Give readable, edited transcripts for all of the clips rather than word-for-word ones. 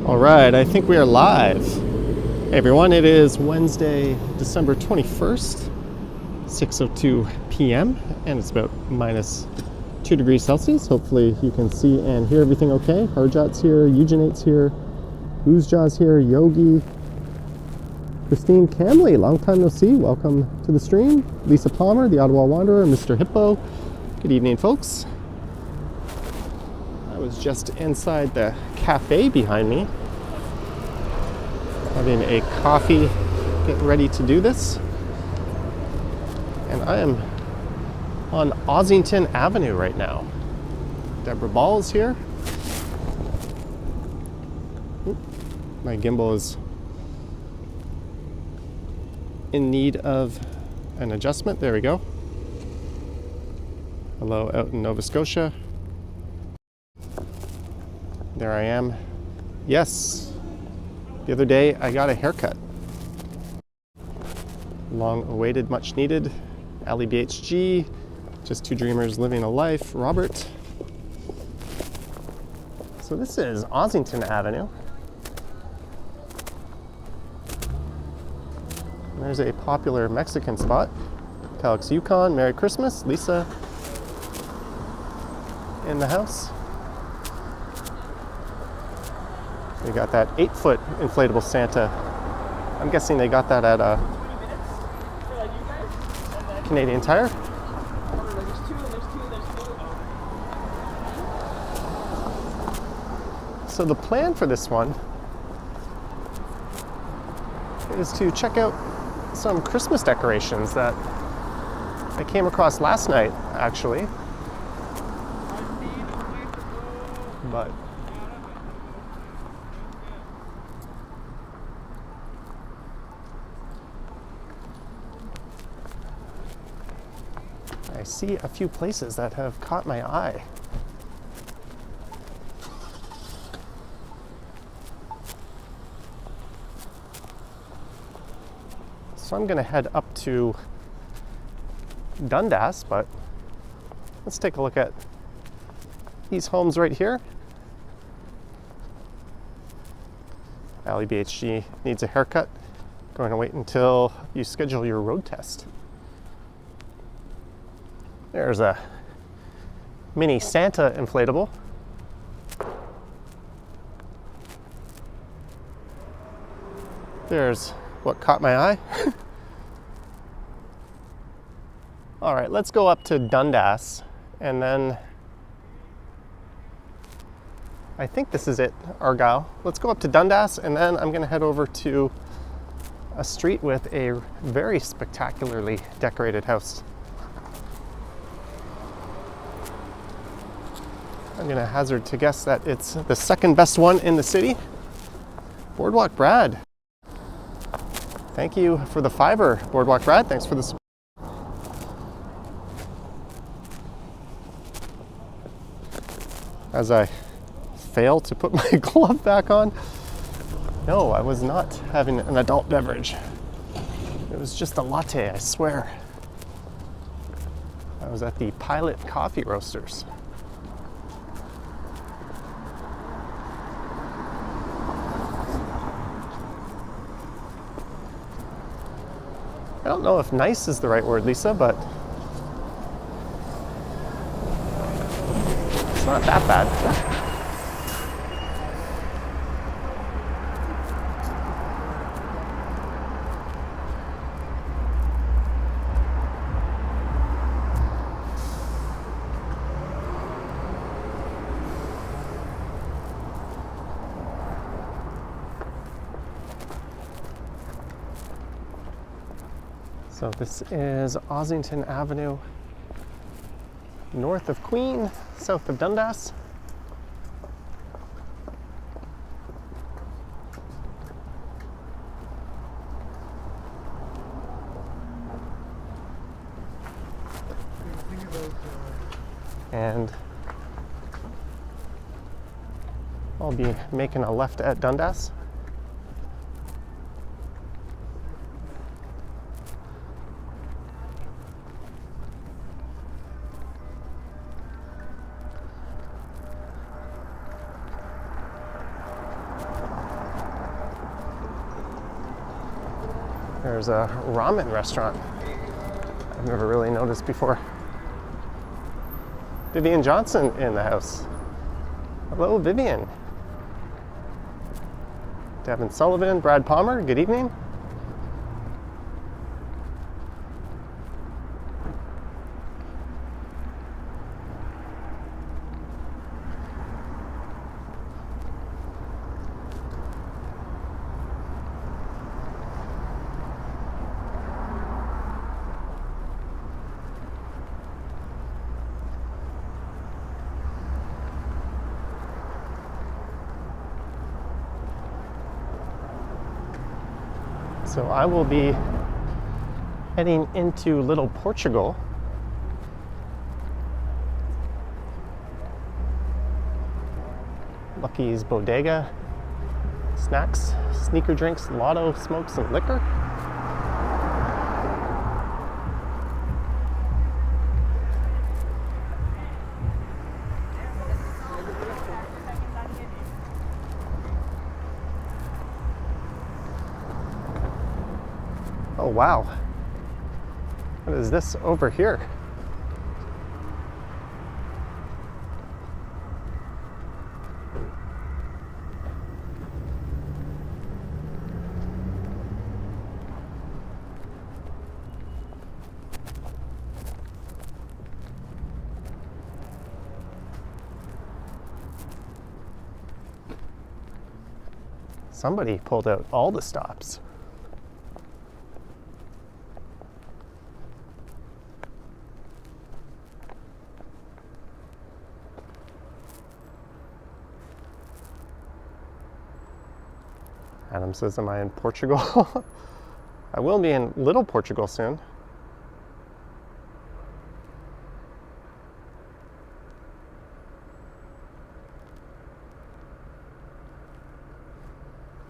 All right, I think we are live. Hey everyone, it is Wednesday, December 21st, 6:02 p.m. and it's about minus 2 degrees Celsius. Hopefully you can see and hear everything okay. Harjot's here, Eugenate's here, Oozjaw's here, Yogi, Christine Camley, long time no see, welcome to the stream. Lisa Palmer, the Ottawa Wanderer, Mr. Hippo. Good evening, folks. I was just inside the cafe behind me, having a coffee, getting ready to do this. And I am on Osington Avenue right now. Deborah Ball is here. My gimbal is in need of an adjustment. There we go. Hello out in Nova Scotia. There I am. Yes, the other day I got a haircut. Long awaited, much needed. Ali BHG, just two dreamers living a life. Robert. So this is Osington Avenue. There's a popular Mexican spot. Calix Yukon, Merry Christmas. Lisa in the house. We got that 8-foot inflatable Santa. I'm guessing they got that at a Canadian Tire. So the plan for this one is to check out some Christmas decorations that I came across last night, actually. But I see a few places that have caught my eye. So I'm going to head up to Dundas, but let's take a look at these homes right here. Ali BHG needs a haircut. Going to wait until you schedule your road test. There's a mini Santa inflatable. There's what caught my eye. All right, let's go up to Dundas, and then I think this is it, Argyle. Let's go up to Dundas, and then I'm gonna head over to a street with a very spectacularly decorated house. I'm gonna hazard to guess that it's the second best one in the city. Boardwalk Brad. Thank you for the $5, Boardwalk Brad. Thanks for the support. As I fail to put my glove back on. No, I was not having an adult beverage. It was just a latte, I swear. I was at the Pilot Coffee Roasters. I don't know if nice is the right word, Lisa, but it's not that bad. So this is Osington Avenue, north of Queen, south of Dundas. And I'll be making a left at Dundas. There's a ramen restaurant I've never really noticed before. Vivian Johnson in the house. Hello, Vivian. Devin Sullivan, Brad Palmer, good evening. So I will be heading into Little Portugal. Lucky's Bodega, snacks, sneaker drinks, lotto, smokes, and liquor. Oh wow, what is this over here? Somebody pulled out all the stops. Adam says, am I in Portugal? I will be in Little Portugal soon.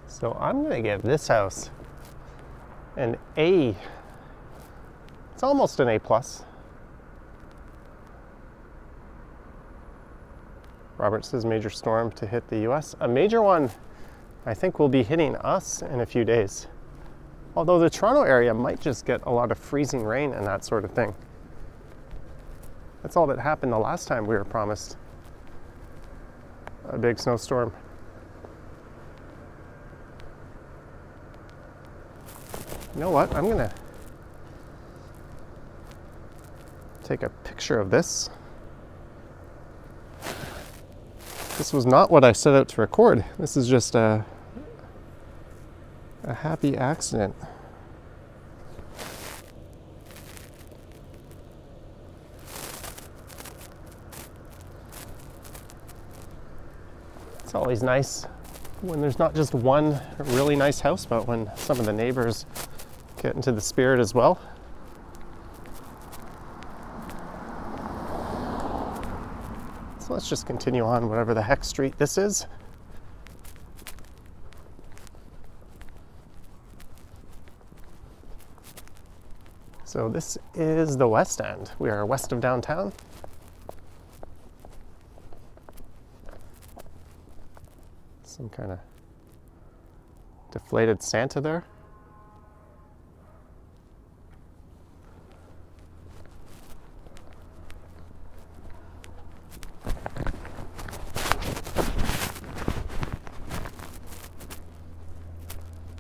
So I'm going to give this house an A. It's almost an A+. Robert says major storm to hit the US. A major one I think will be hitting us in a few days. Although the Toronto area might just get a lot of freezing rain and that sort of thing. That's all that happened the last time we were promised a big snowstorm. You know what? I'm gonna take a picture of this. This was not what I set out to record. This is just a happy accident. It's always nice when there's not just one really nice house, but when some of the neighbors get into the spirit as well. So let's just continue on whatever the heck street this is. So this is the West End. We are west of downtown. Some kind of deflated Santa there.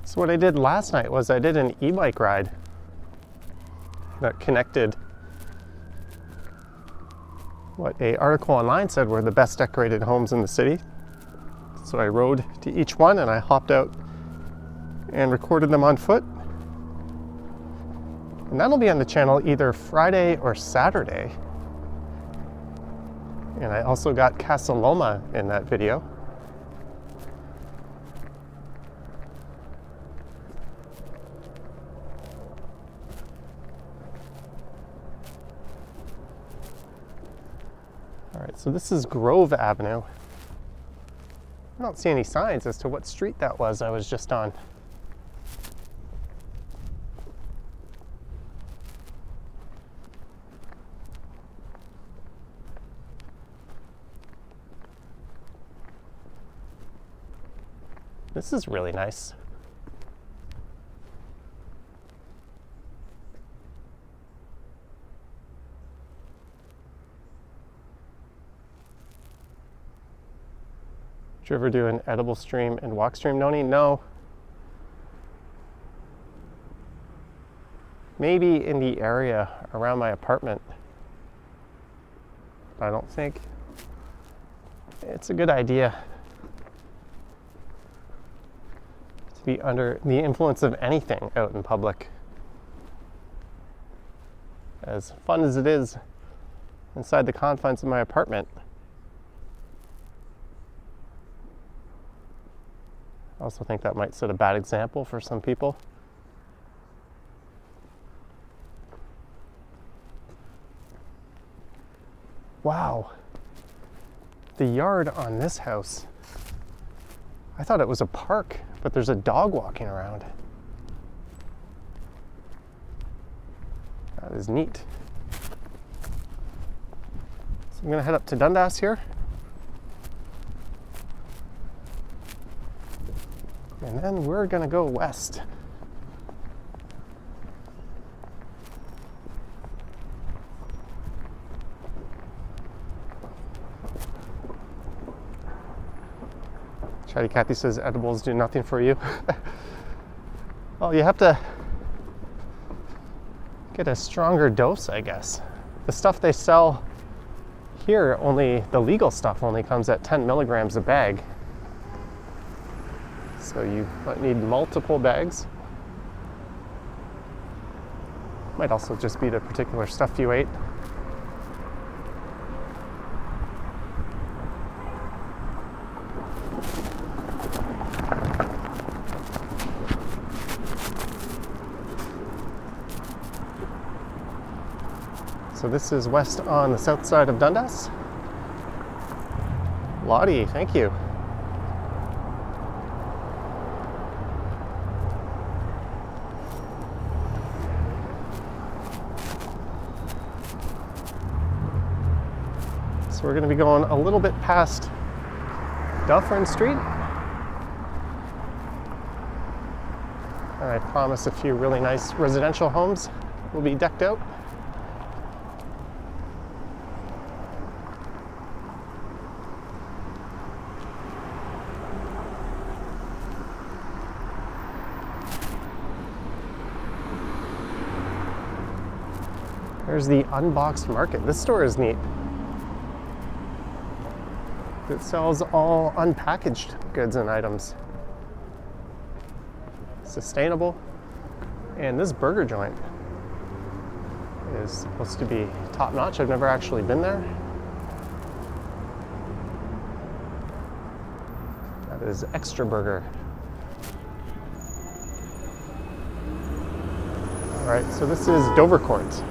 So what I did last night was I did an e-bike ride that connected what an article online said were the best decorated homes in the city. So I rode to each one and I hopped out and recorded them on foot. And that'll be on the channel either Friday or Saturday. And I also got Casa Loma in that video. All right, so this is Grove Avenue. I don't see any signs as to what street that was I was just on. This is really nice. Did you ever do an edible stream and walk stream, Noni? No. Maybe in the area around my apartment. I don't think it's a good idea to be under the influence of anything out in public. As fun as it is inside the confines of my apartment, I also think that might set a bad example for some people. Wow, the yard on this house, I thought it was a park, but there's a dog walking around. That is neat. So I'm gonna head up to Dundas here. And then we're gonna go west. Chatty Cathy says edibles do nothing for you. Well, you have to get a stronger dose, I guess. The stuff they sell here, only the legal stuff only comes at 10 milligrams a bag. So you might need multiple bags. Might also just be the particular stuff you ate. So this is west on the south side of Dundas. Lottie, thank you. So we're going to be going a little bit past Dufferin Street. And I promise a few really nice residential homes will be decked out. There's the Unboxed Market. This store is neat. It sells all unpackaged goods and items. Sustainable. And this burger joint is supposed to be top notch. I've never actually been there. That is Extra Burger. All right, so this is Dovercourt.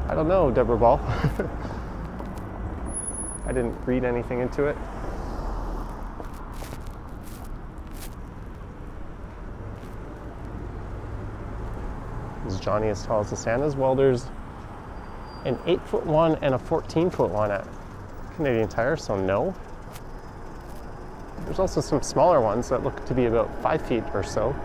I don't know, Deborah Ball. I didn't read anything into it. Is Johnny as tall as the Santas? Well, there's an 8-foot one and a 14-foot one at Canadian Tire, so no. There's also some smaller ones that look to be about 5 feet or so.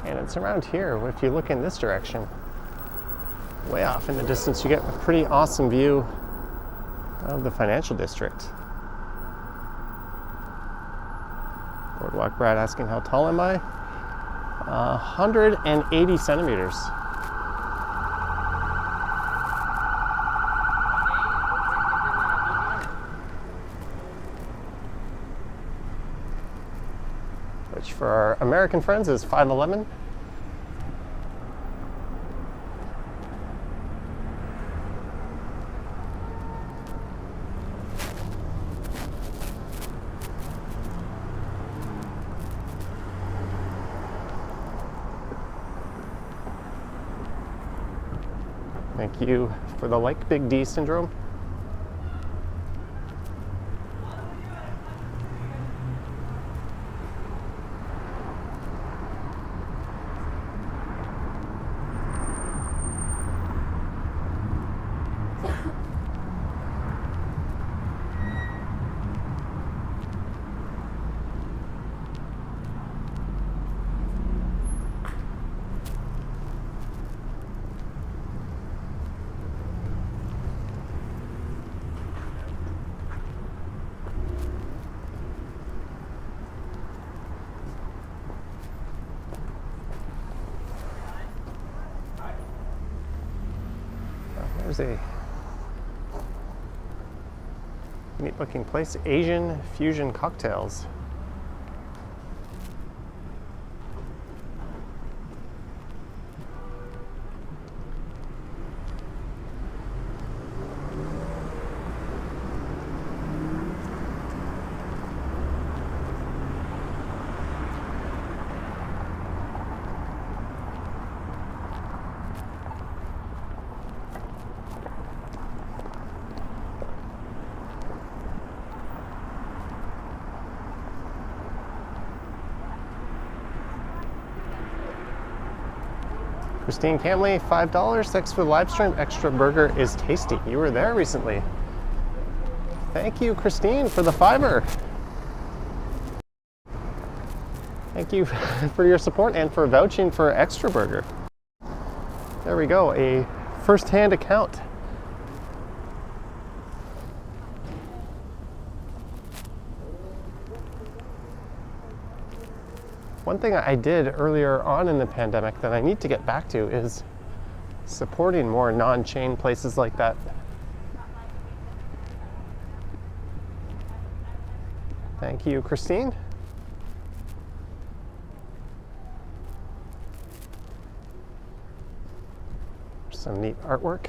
And it's around here, if you look in this direction, way off in the distance, you get a pretty awesome view of the financial district. Boardwalk Brad asking how tall am I? 180 centimeters. Which for our American friends is 5'11". Thank you for the like Big D syndrome. There's a neat looking place, Asian fusion cocktails. Christine Camley, $5. Thanks for the live stream. Extra burger is tasty. You were there recently. Thank you, Christine, for the $5. Thank you for your support and for vouching for Extra Burger. There we go, a first-hand account. One thing I did earlier on in the pandemic that I need to get back to is supporting more non-chain places like that. Thank you, Christine. Some neat artwork.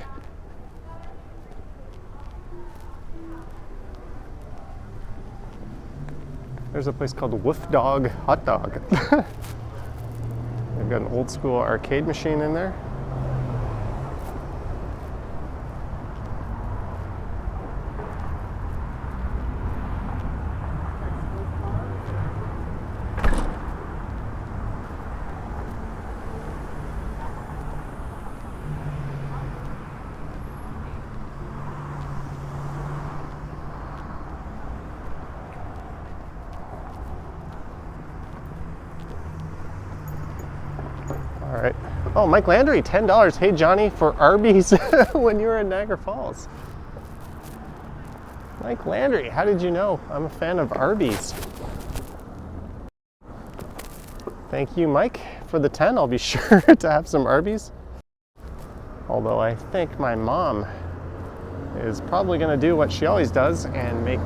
There's a place called Woof Dog Hot Dog. They've got an old school arcade machine in there. All right. Oh, Mike Landry, $10. Hey, Johnny, for Arby's when you were in Niagara Falls. Mike Landry, how did you know? I'm a fan of Arby's. Thank you, Mike, for the 10. I'll be sure to have some Arby's. Although I think my mom is probably going to do what she always does and make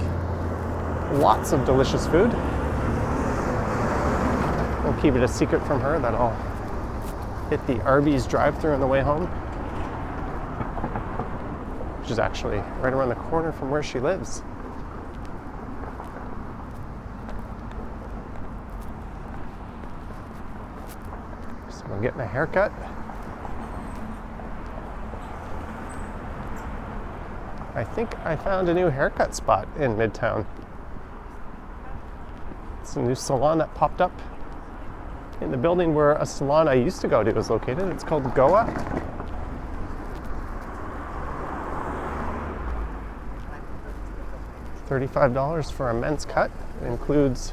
lots of delicious food. We'll keep it a secret from her that I'll hit the Arby's drive-thru on the way home, which is actually right around the corner from where she lives. So I'm getting a haircut. I think I found a new haircut spot in Midtown. It's a new salon that popped up in the building where a salon I used to go to is located. It's called Goa. $35 for a men's cut. It includes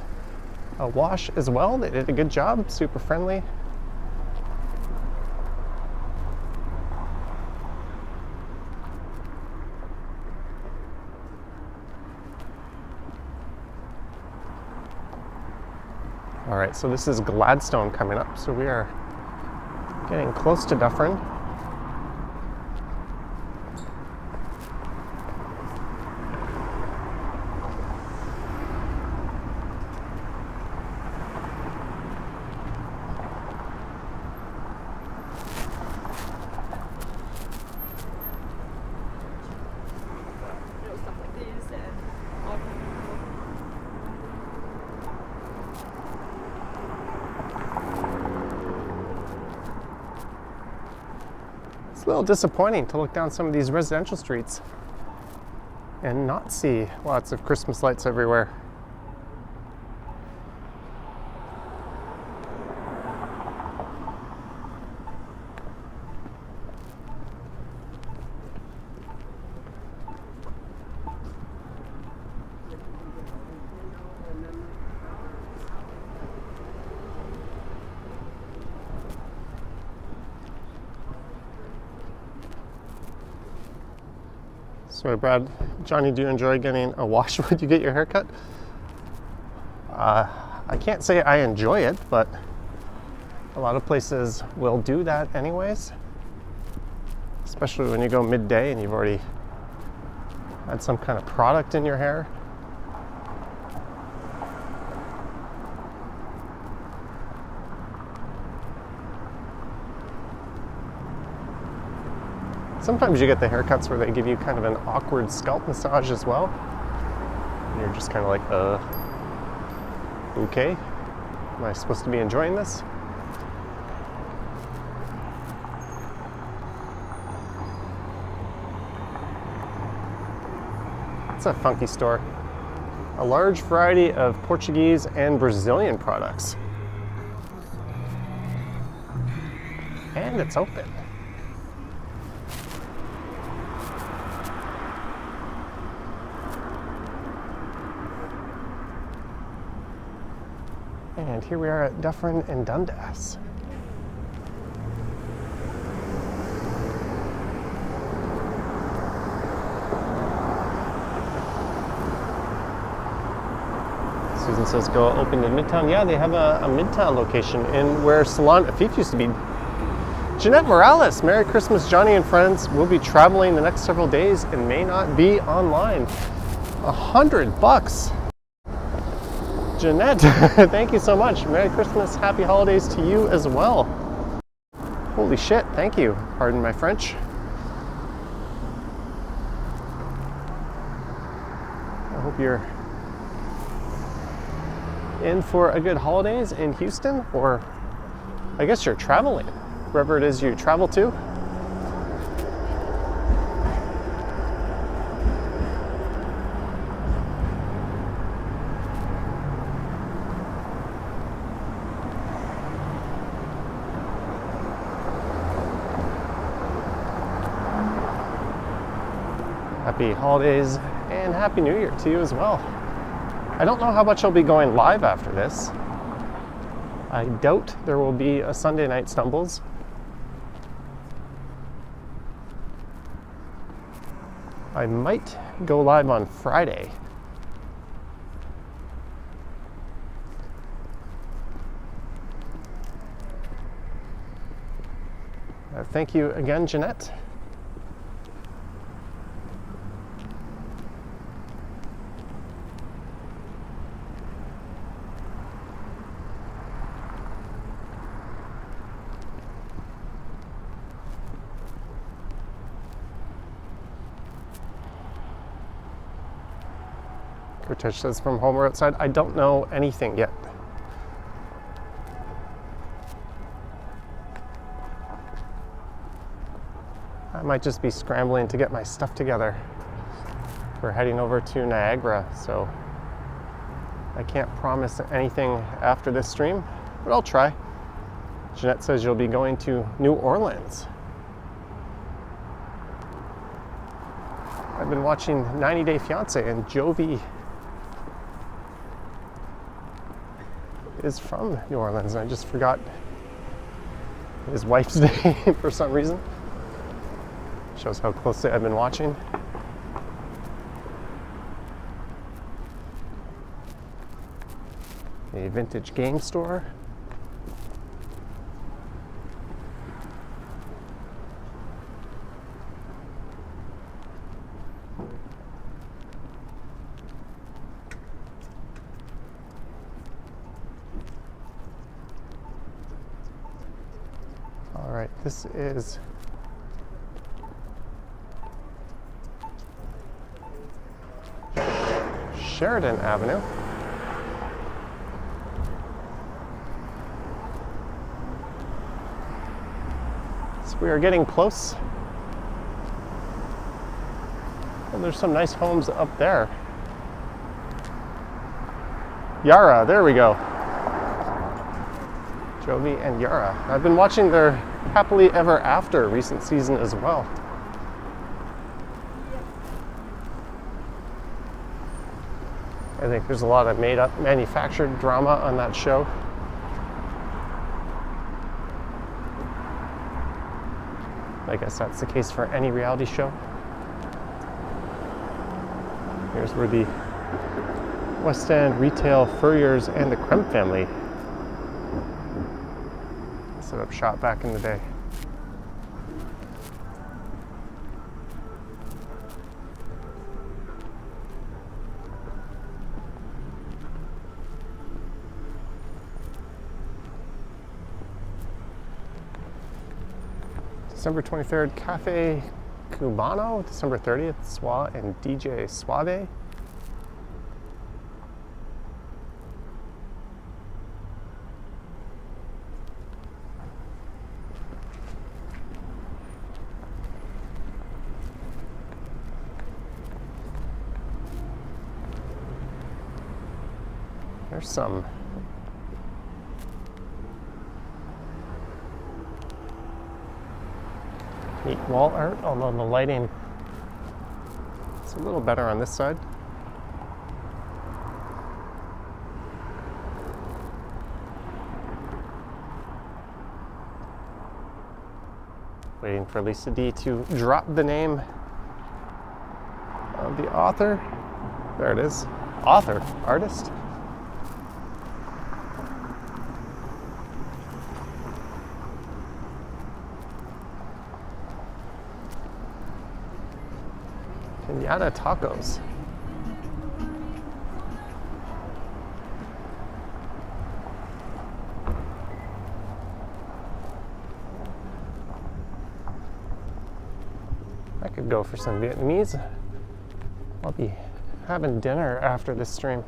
a wash as well. They did a good job, super friendly. All right, so this is Gladstone coming up. So we are getting close to Dufferin. It's a little disappointing to look down some of these residential streets and not see lots of Christmas lights everywhere. Sorry, Brad. Johnny, do you enjoy getting a wash when you get your haircut? I can't say I enjoy it, but a lot of places will do that anyways. Especially when you go midday and you've already had some kind of product in your hair. Sometimes you get the haircuts where they give you kind of an awkward scalp massage as well. And you're just kind of like, okay, am I supposed to be enjoying this? It's a funky store. A large variety of Portuguese and Brazilian products. And it's open. And here we are at Dufferin and Dundas. Susan says go open in Midtown. Yeah, they have a Midtown location in where Salon Afif used to be. Jeanette Morales, Merry Christmas, Johnny and friends. We'll be traveling the next several days and may not be online. $100. Jeanette, thank you so much. Merry Christmas, happy holidays to you as well. Holy shit, thank you. Pardon my French. I hope you're in for a good holidays in Houston, or I guess you're traveling, wherever it is you travel to. Happy holidays and Happy New Year to you as well. I don't know how much I'll be going live after this. I doubt there will be a Sunday Night Stumbles. I might go live on Friday. Thank you again, Jeanette. Ritesh says from home or outside. I don't know anything yet. I might just be scrambling to get my stuff together. We're heading over to Niagara, so I can't promise anything after this stream, but I'll try. Jeanette says you'll be going to New Orleans. I've been watching 90 Day Fiancé, and Jovi is from New Orleans, and I just forgot his wife's name for some reason. Shows how closely I've been watching. A vintage game store. All right, this is Sheridan Avenue. It's We are getting close. And there's some nice homes up there. Yara, there we go. Jovi and Yara. I've been watching their Happily Ever After recent season as well. I think there's a lot of made-up, manufactured drama on that show. I guess that's the case for any reality show. Here's where the West End retail furriers and the Kremp family set up shop back in the day. December 23rd, Cafe Cubano. December 30th, Swa and DJ Suave. There's some neat wall art, although the lighting is a little better on this side. Waiting for Lisa D to drop the name of the author. There it is. Author, artist. Pinata tacos. I could go for some Vietnamese. I'll be having dinner after this stream.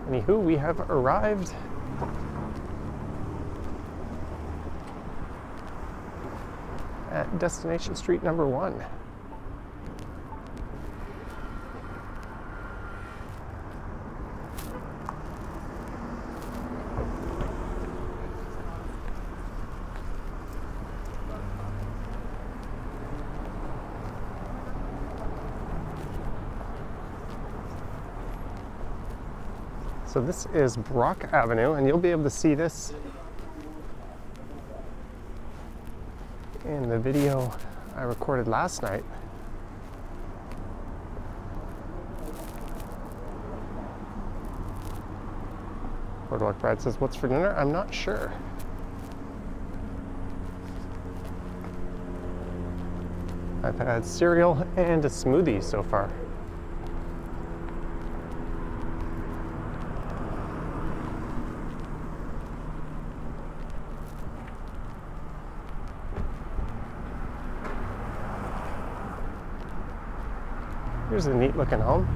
Anywho, we have arrived at Destination Street number 1. So this is Brock Avenue, and you'll be able to see this in the video I recorded last night. Boardwalk Bride says, "What's for dinner?" I'm not sure. I've had cereal and a smoothie so far. Here's a neat looking home.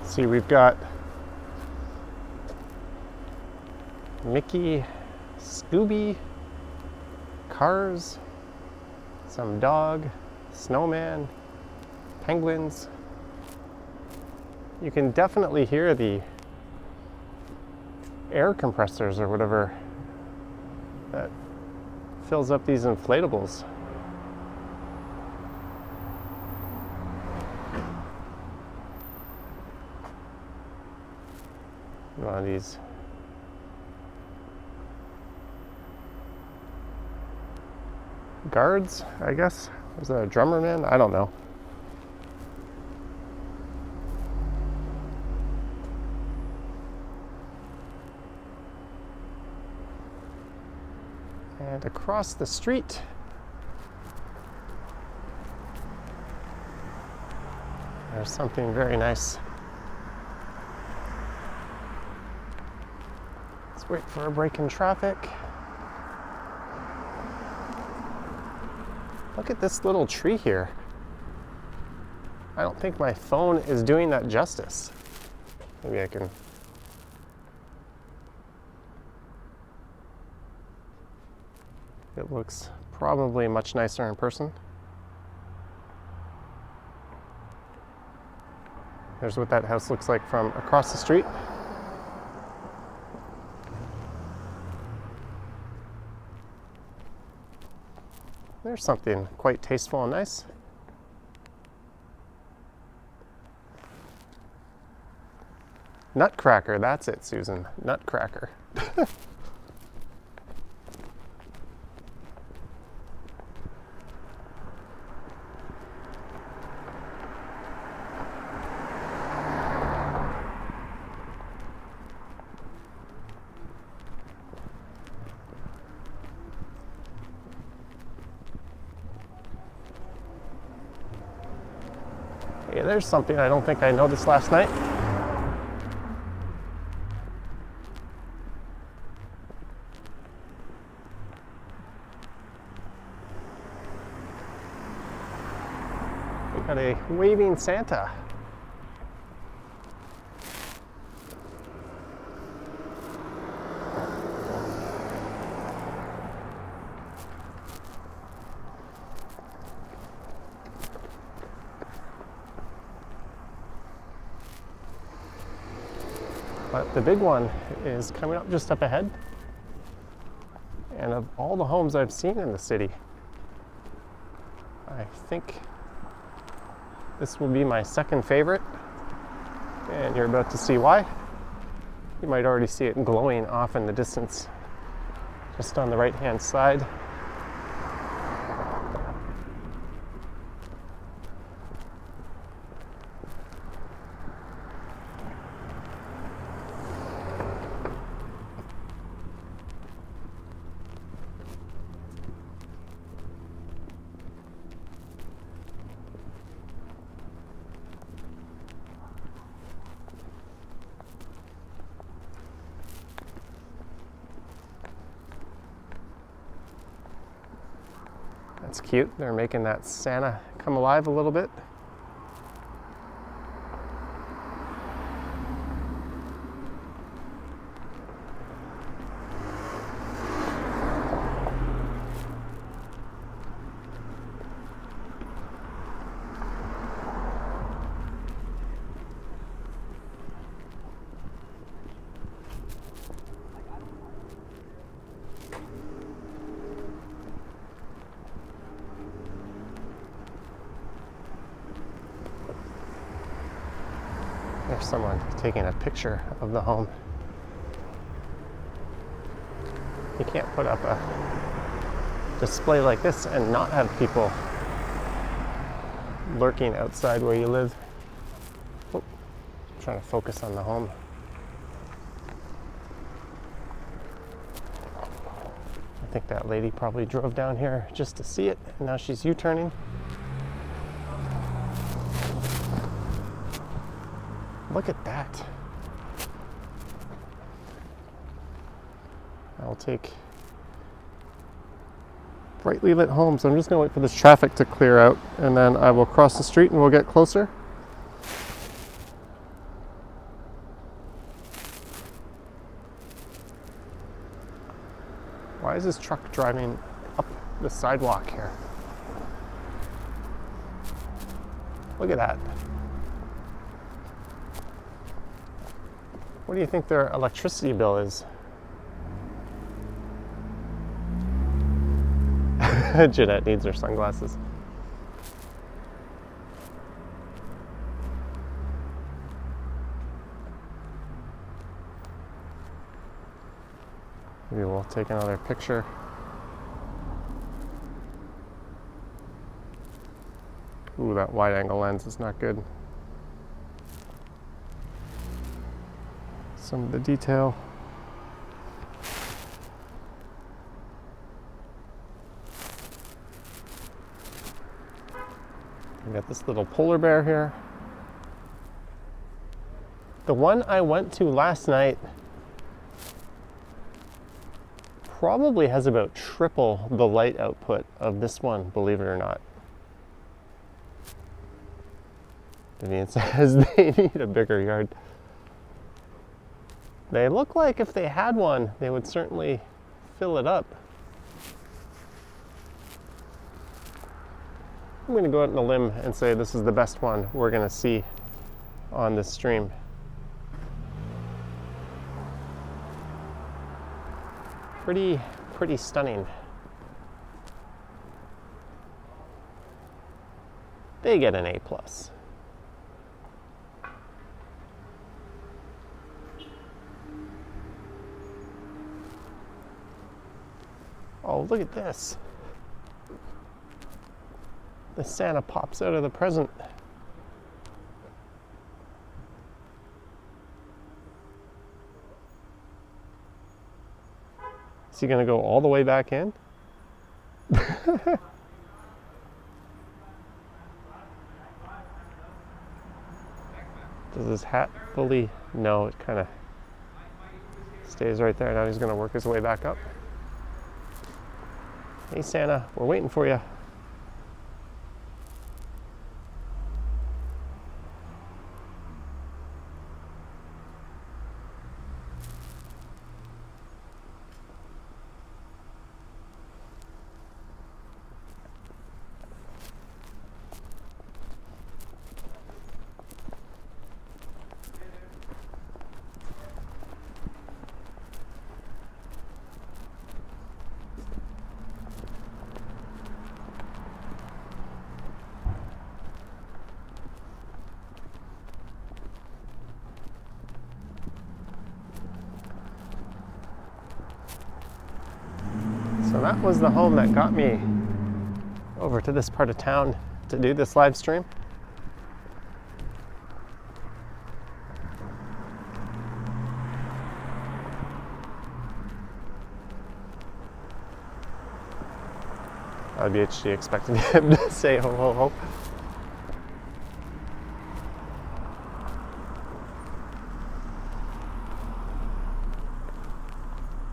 See, we've got Mickey, Scooby, cars, some dog, snowman, penguins. You can definitely hear the air compressors or whatever that fills up these inflatables. One of these guards, I guess. Was that a drummer man? I don't know. And across the street, there's something very nice. Let's wait for a break in traffic. Look at this little tree here. I don't think my phone is doing that justice. Maybe I can. It looks probably much nicer in person. There's what that house looks like from across the street. There's something quite tasteful and nice. Nutcracker, that's it, Susan. Nutcracker. Yeah, there's something I don't think I noticed last night. We got a waving Santa. But the big one is coming up just up ahead. And of all the homes I've seen in the city, I think this will be my second favorite. And you're about to see why. You might already see it glowing off in the distance, just on the right-hand side. That's cute. They're making that Santa come alive a little bit. There's someone taking a picture of the home. You can't put up a display like this and not have people lurking outside where you live. Oh, I'm trying to focus on the home. I think that lady probably drove down here just to see it, and now she's U-turning. Look at that. I'll take brightly lit homes. I'm just going to wait for this traffic to clear out, and then I will cross the street and we'll get closer. Why is this truck driving up the sidewalk here? Look at that. What do you think their electricity bill is? Jeanette needs her sunglasses. Maybe we'll take another picture. Ooh, that wide angle lens is not good. Some of the detail. We got this little polar bear here. The one I went to last night probably has about triple the light output of this one, believe it or not. Vivian says they need a bigger yard. They look like if they had one, they would certainly fill it up. I'm going to go out on a limb and say this is the best one we're going to see on this stream. Pretty stunning. They get an A+. Oh, look at this. The Santa pops out of the present. Is he going to go all the way back in? Does his hat fully? No, it kind of stays right there. Now he's going to work his way back up. Hey Santa, we're waiting for you. So that was the home that got me over to this part of town to do this live stream. I'd be actually expecting him to say ho ho ho.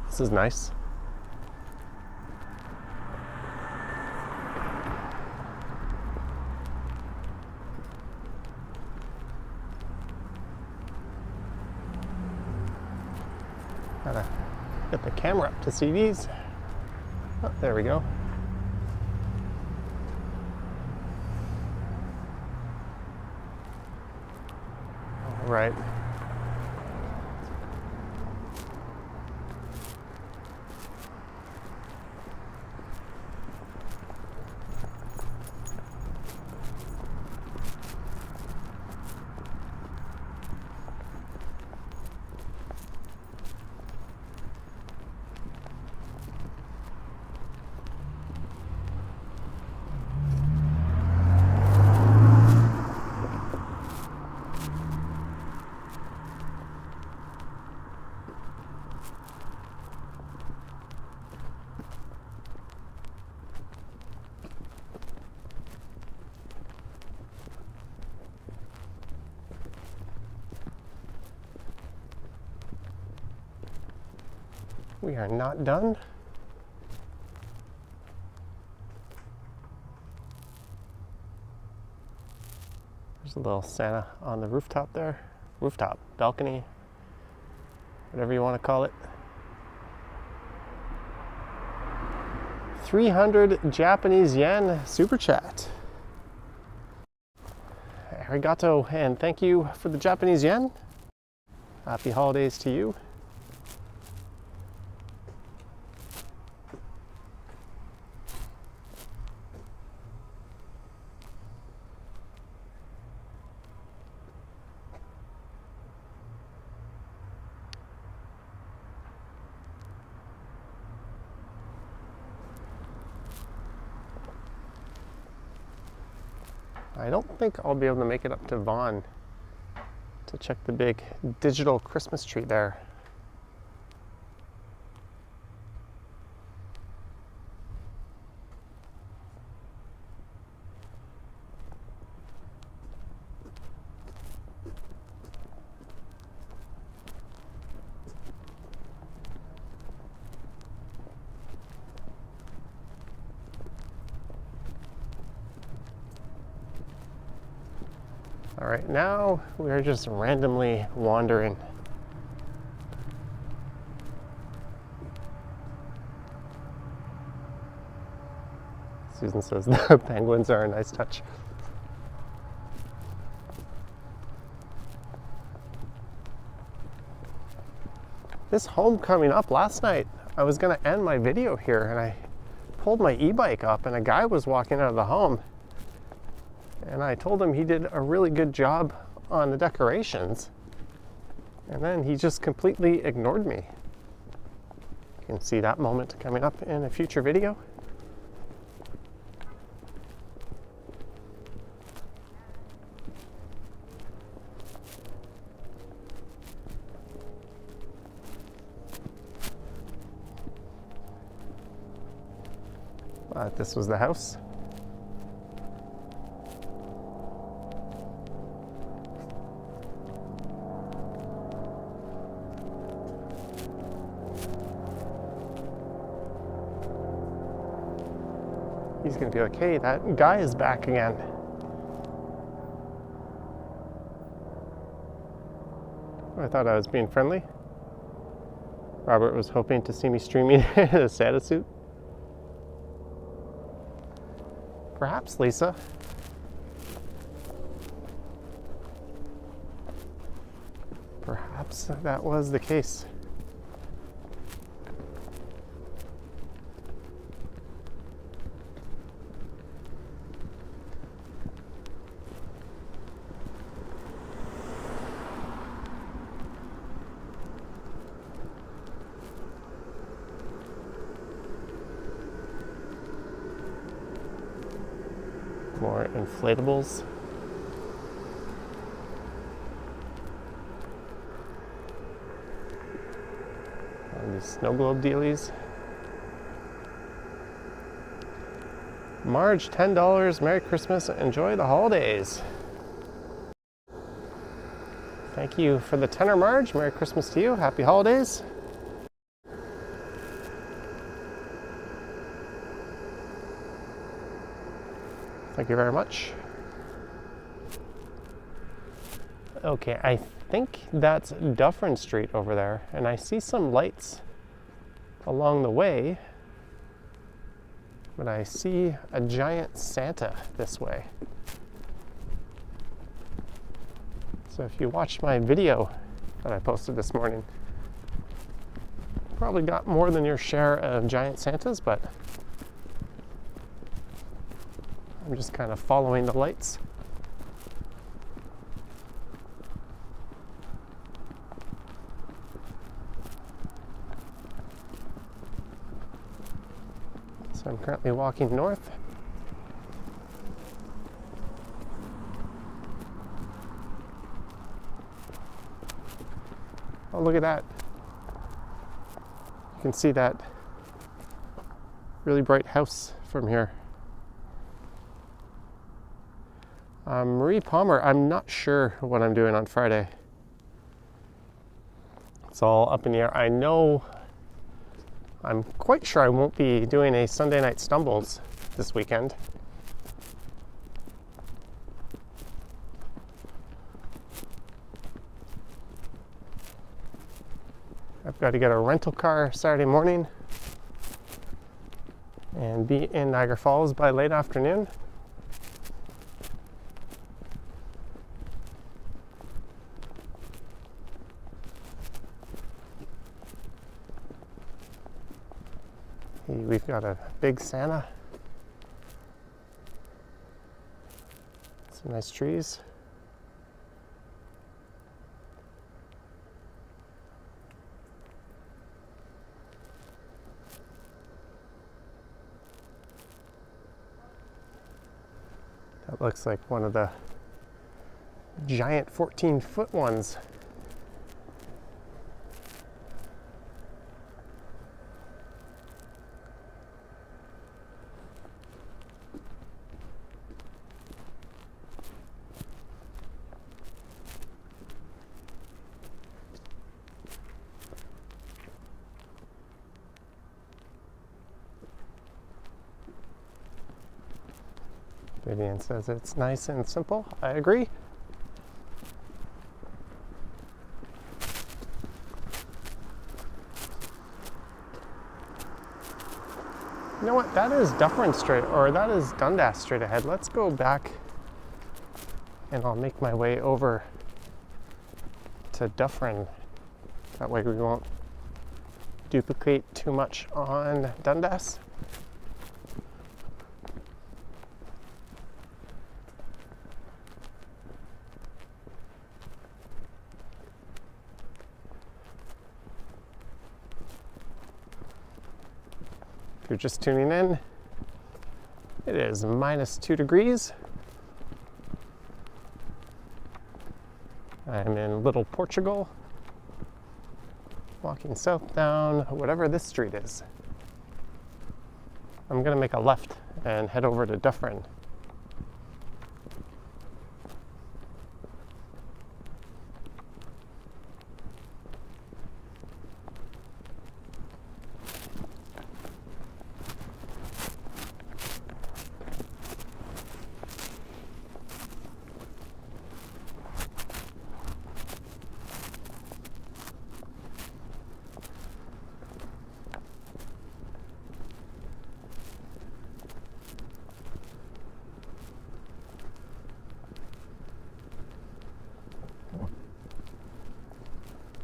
This is nice. Gotta get the camera up to see these. Oh, there we go. All right. We are not done. There's a little Santa on the rooftop there. Rooftop, balcony, whatever you want to call it. 300 Japanese yen super chat. Arigato, and thank you for the Japanese yen. Happy holidays to you. I don't think I'll be able to make it up to Vaughan to check the big digital Christmas tree there. All right, now we're just randomly wandering. Susan says the penguins are a nice touch. This home coming up, last night I was gonna end my video here and I pulled my e-bike up and a guy was walking out of the home and I told him he did a really good job on the decorations and then he just completely ignored me. You can see that moment coming up in a future video. This was the house. He's gonna be like, hey, that guy is back again. I thought I was being friendly. Robert was hoping to see me streaming in a Santa suit. Perhaps, Lisa. Perhaps that was the case. More inflatables. And these snow globe dealies. Marge, $10. Merry Christmas. Enjoy the holidays. Thank you for the tenner, Marge. Merry Christmas to you. Happy holidays. Thank you very much. Okay, I think that's Dufferin Street over there, and I see some lights along the way, but I see a giant Santa this way. So if you watched my video that I posted this morning, probably got more than your share of giant Santas, but I'm just kind of following the lights. So I'm currently walking north. Oh, look at that. You can see that really bright house from here. Marie Palmer, I'm not sure what I'm doing on Friday. It's all up in the air. I know, I'm quite sure I won't be doing a Sunday Night Stumbles this weekend. I've got to get a rental car Saturday morning and be in Niagara Falls by late afternoon. We've got a big Santa. Some nice trees. That looks like one of the giant 14-foot ones. Vivian says it's nice and simple. I agree. You know what? That is Dufferin Street, or that is Dundas Street ahead. Let's go back and I'll make my way over to Dufferin. That way we won't duplicate too much on Dundas. If you're just tuning in, it is minus 2 degrees. I'm in Little Portugal, walking south down whatever this street is. I'm gonna make a left and head over to Dufferin.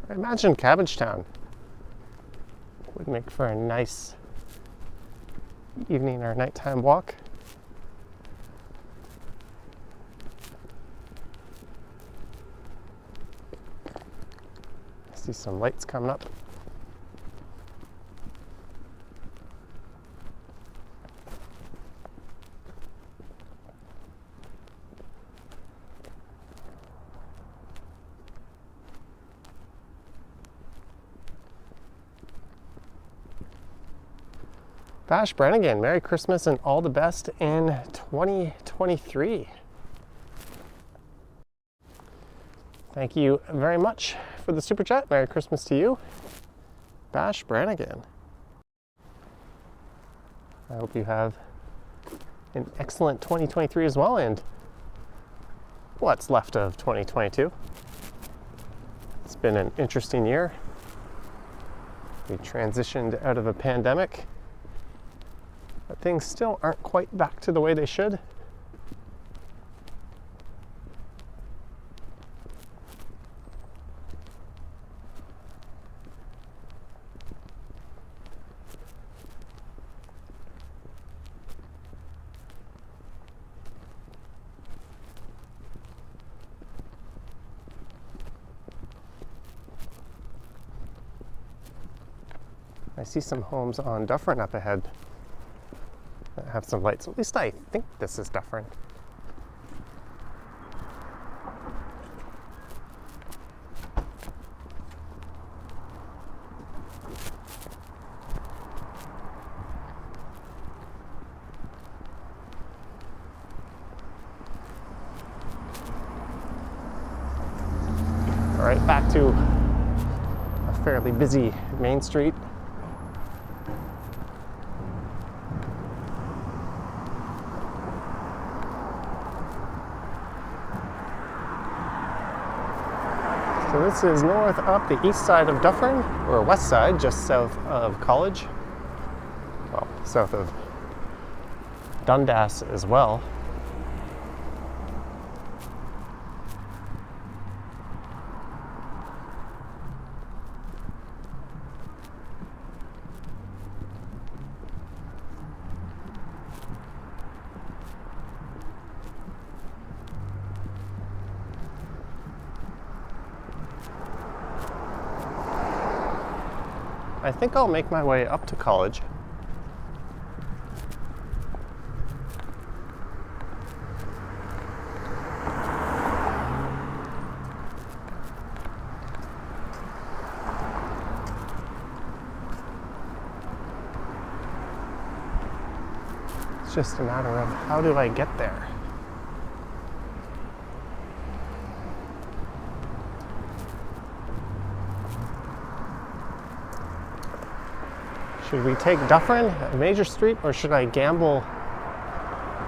I imagine Cabbagetown would make for a nice evening or nighttime walk. I see some lights coming up. Bash Brannigan, Merry Christmas and all the best in 2023. Thank you very much for the super chat. Merry Christmas to you, Bash Brannigan. I hope you have an excellent 2023 as well, and what's left of 2022. It's been an interesting year. We transitioned out of a pandemic, but things still aren't quite back to the way they should. I see some homes on Dufferin up ahead that have some lights. At least I think this is Dufferin. All right, back to a fairly busy main street. So this is north up the east side of Dufferin, or west side, just south of College. Well, south of Dundas as well. I think I'll make my way up to College. It's just a matter of how do I get there? Should we take Dufferin, a major street, or should I gamble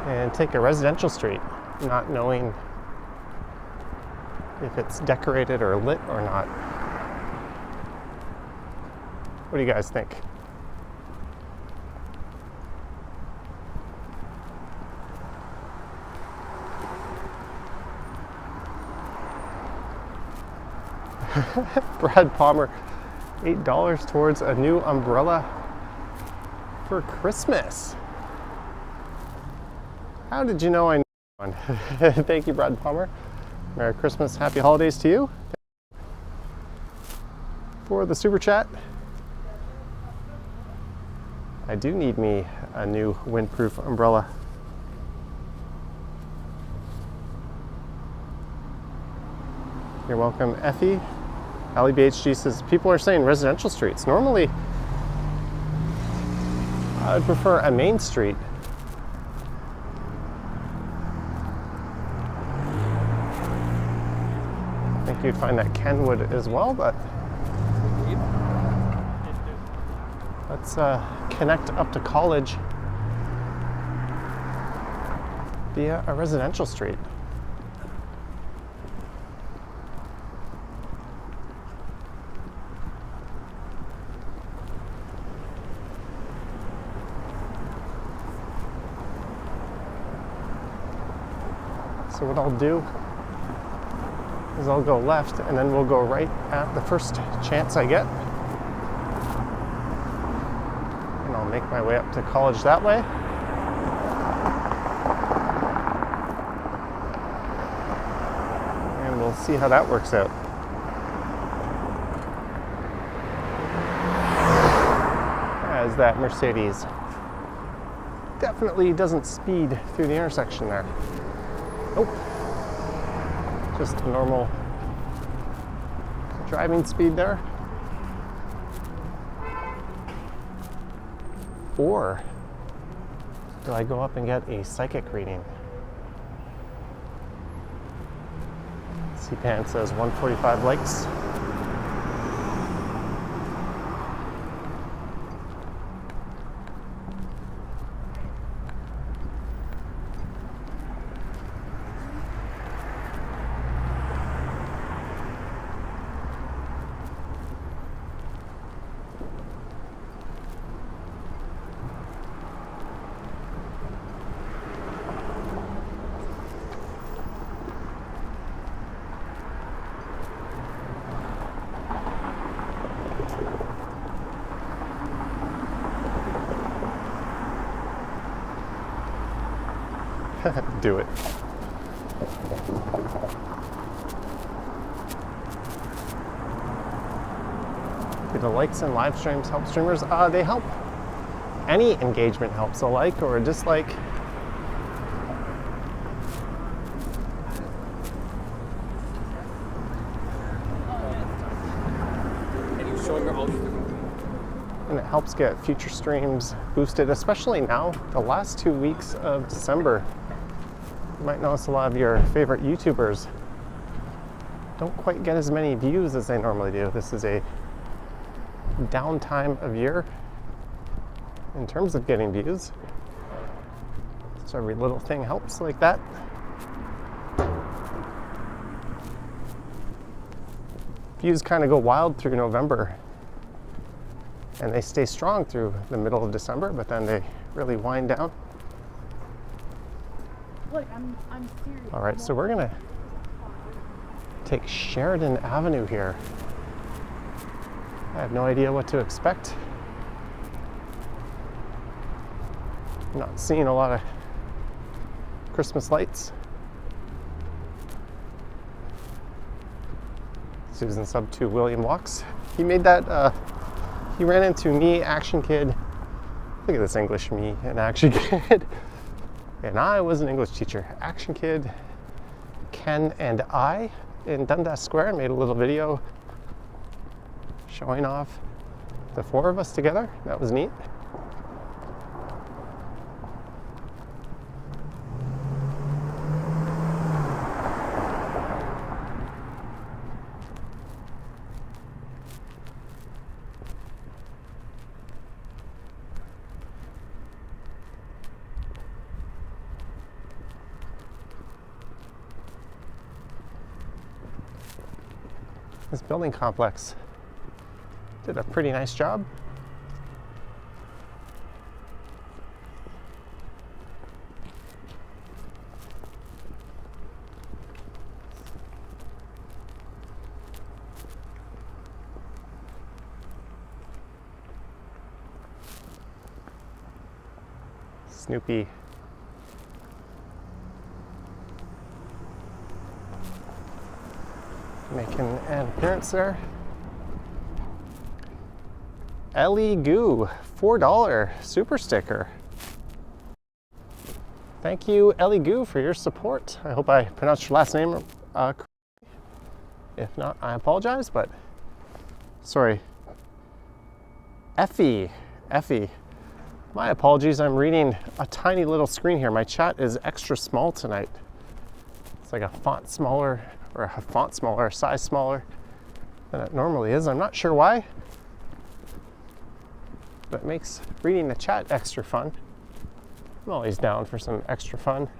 and take a residential street, not knowing if it's decorated or lit or not? What do you guys think? Brad Palmer, $8 towards a new umbrella for Christmas. How did you know I knew one? Thank you, Brad Palmer. Merry Christmas, happy holidays to you. For the super chat, I do need me a new windproof umbrella. You're welcome, Effie. Ali BHG says, people are saying residential streets. Normally, I would prefer a main street. I think you'd find that Ken would as well, but let's connect up to College via a residential street. So what I'll do is I'll go left and then we'll go right at the first chance I get. And I'll make my way up to College that way. And we'll see how that works out. As that Mercedes definitely doesn't speed through the intersection there. Nope. Just a normal driving speed there. Or do I go up and get a psychic reading? CPAN says 145 likes. Do it. Do the likes and live streams help streamers? They help. Any engagement helps. A like or a dislike. And it helps get future streams boosted, especially now, the last 2 weeks of December. You might notice a lot of your favorite YouTubers don't quite get as many views as they normally do. This is a downtime of year in terms of getting views. So every little thing helps like that. Views kind of go wild through November and they stay strong through the middle of December, but then they really wind down. Look, I'm serious. All right, so we're gonna take Sheridan Avenue here. I have no idea what to expect. I'm not seeing a lot of Christmas lights. Susan sub to William walks. He made that, he ran into me, Action Kid. Look at this English, me and Action Kid. And I was an English teacher. Action Kid, Ken, and I in Dundas Square and made a little video showing off the four of us together. That was neat. This building complex did a pretty nice job. Snoopy. Making an appearance there. Ellie Goo, $4 super sticker. Thank you, Ellie Goo, for your support. I hope I pronounced your last name correctly. If not, I apologize, but sorry. Effie. My apologies, I'm reading a tiny little screen here. My chat is extra small tonight. It's like a font smaller, a size smaller than it normally is. I'm not sure why, but it makes reading the chat extra fun. I'm always down for some extra fun.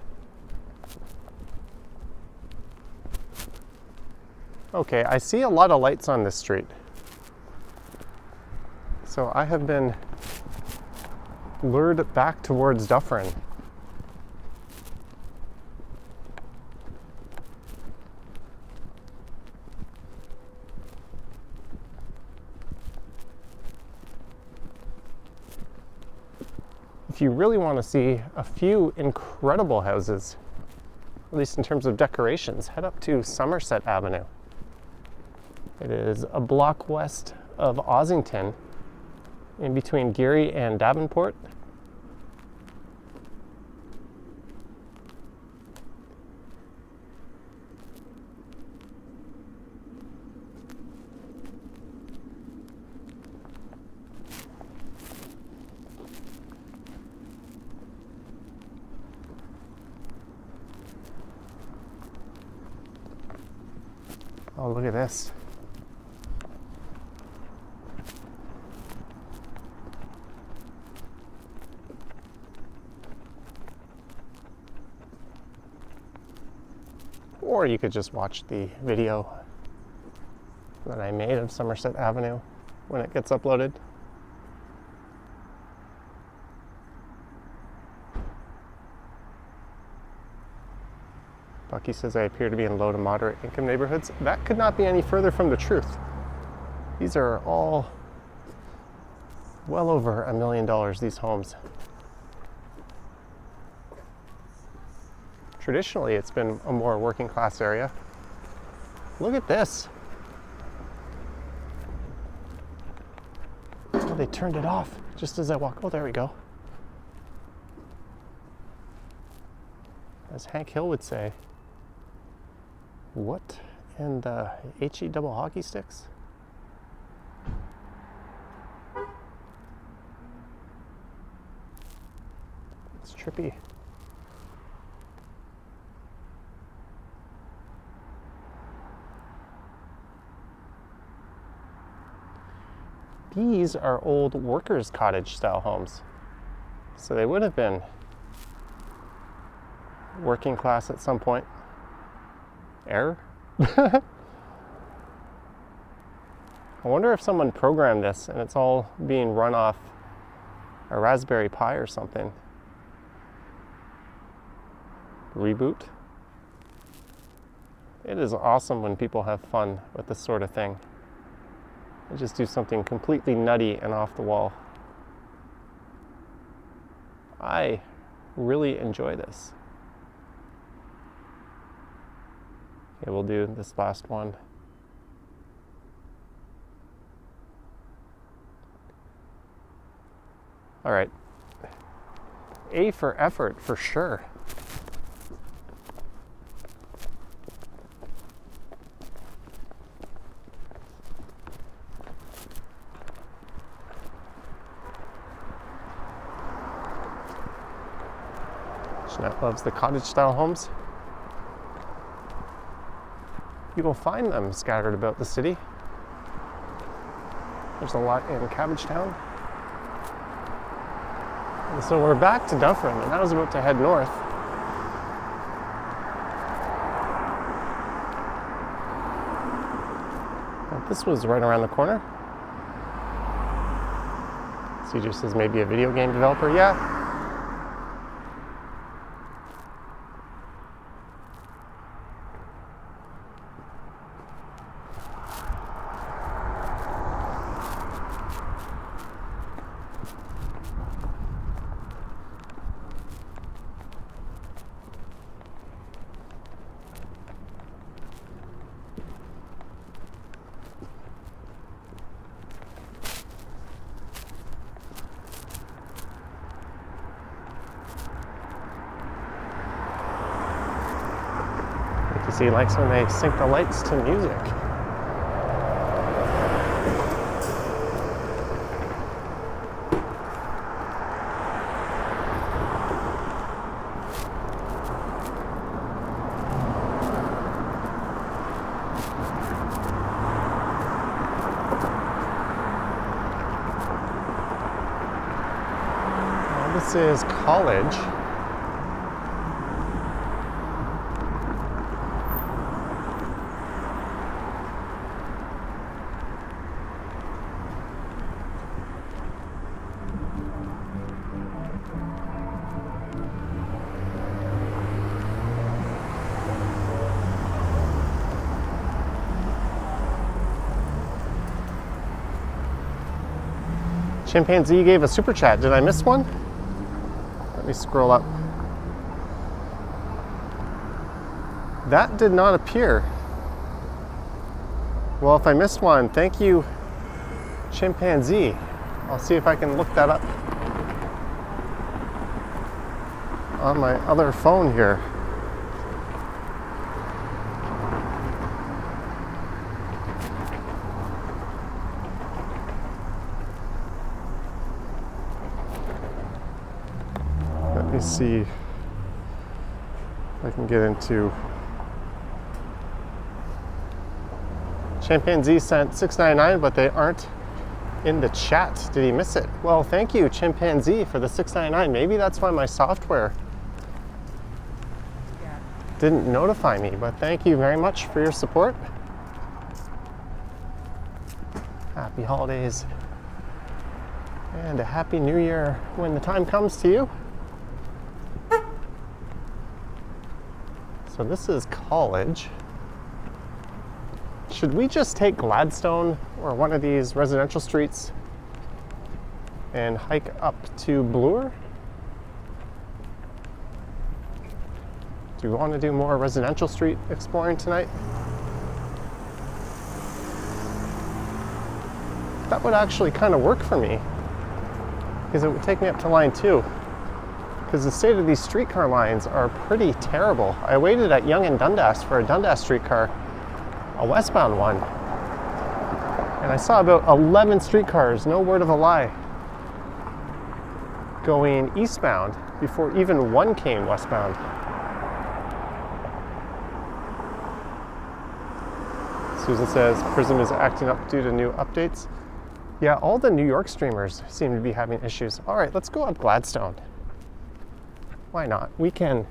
Okay, I see a lot of lights on this street. So I have been lured back towards Dufferin. If you really want to see a few incredible houses, at least in terms of decorations, head up to Somerset Avenue. It is a block west of Osington, in between Geary and Davenport. Oh, look at this. Or you could just watch the video that I made of Somerset Avenue when it gets uploaded. Bucky says I appear to be in low to moderate income neighborhoods. That could not be any further from the truth. These are all well over $1 million, these homes. Traditionally, it's been a more working class area. Look at this. Oh, they turned it off just as I walk. Oh, there we go. As Hank Hill would say, what in the HE double hockey sticks? It's trippy. These are old workers' cottage style homes. So they would have been working class at some point. Error? I wonder if someone programmed this and it's all being run off a Raspberry Pi or something. Reboot. It is awesome when people have fun with this sort of thing. They just do something completely nutty and off the wall. I really enjoy this. Okay, we'll do this last one. All right. A for effort, for sure. Jeanette loves the cottage-style homes. You will find them scattered about the city. There's a lot in Cabbagetown. And so we're back to Dufferin, and I was about to head north. But this was right around the corner. CJ says maybe a video game developer. Yeah. Because he likes when they sync the lights to music. This is college. Chimpanzee gave a super chat. Did I miss one? Let me scroll up. That did not appear. Well, if I missed one, thank you, Chimpanzee. I'll see if I can look that up on my other phone here. Let me see if I can get into. Chimpanzee sent 699, but they aren't in the chat. Did he miss it? Well, thank you, Chimpanzee, for the 699. Maybe that's why my software didn't notify me, but thank you very much for your support. Happy holidays and a happy new year when the time comes to you. So this is college. Should we just take Gladstone or one of these residential streets and hike up to Bloor? Do we want to do more residential street exploring tonight? That would actually kind of work for me, because it would take me up to line 2. Because the state of these streetcar lines are pretty terrible. I waited at Yonge and Dundas for a Dundas streetcar, a westbound one, and I saw about 11 streetcars, no word of a lie, going eastbound before even one came westbound. Susan says Prism is acting up due to new updates. Yeah, all the New York streamers seem to be having issues. All right, let's go up Gladstone. Why not? We can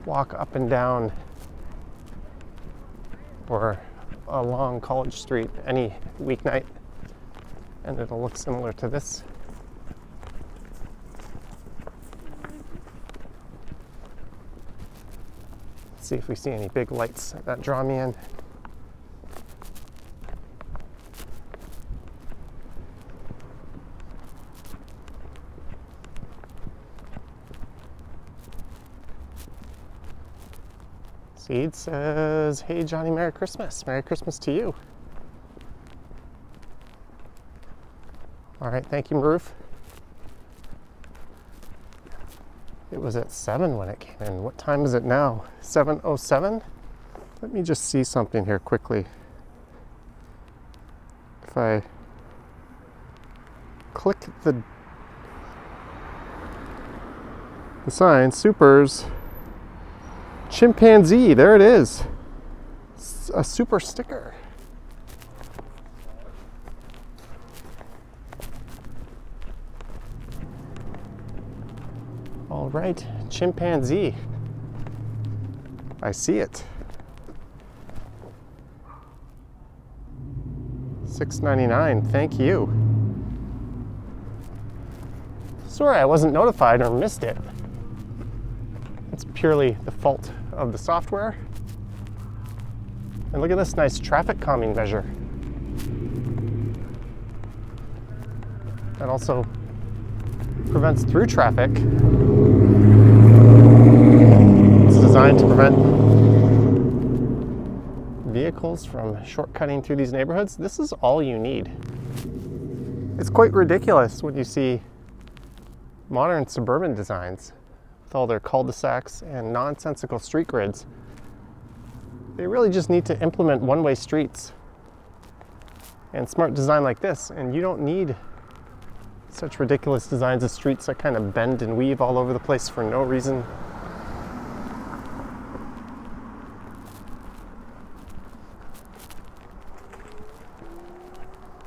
walk up and down or along College Street any weeknight, and it'll look similar to this. Let's see if we see any big lights that draw me in. Seed says, hey Johnny, Merry Christmas. Merry Christmas to you. All right, thank you, Maroof. It was at 7 when it came in. What time is it now? 7:07? Let me just see something here quickly. If I click the sign, supers, Chimpanzee, there it is. A super sticker. All right, Chimpanzee. I see it. $6.99, thank you. Sorry I wasn't notified or missed it. It's purely the fault of the software. And look at this nice traffic calming measure. That also prevents through traffic. It's designed to prevent vehicles from shortcutting through these neighborhoods. This is all you need. It's quite ridiculous when you see modern suburban designs with all their cul-de-sacs and nonsensical street grids. They really just need to implement one-way streets and smart design like this, and you don't need such ridiculous designs of streets that kind of bend and weave all over the place for no reason.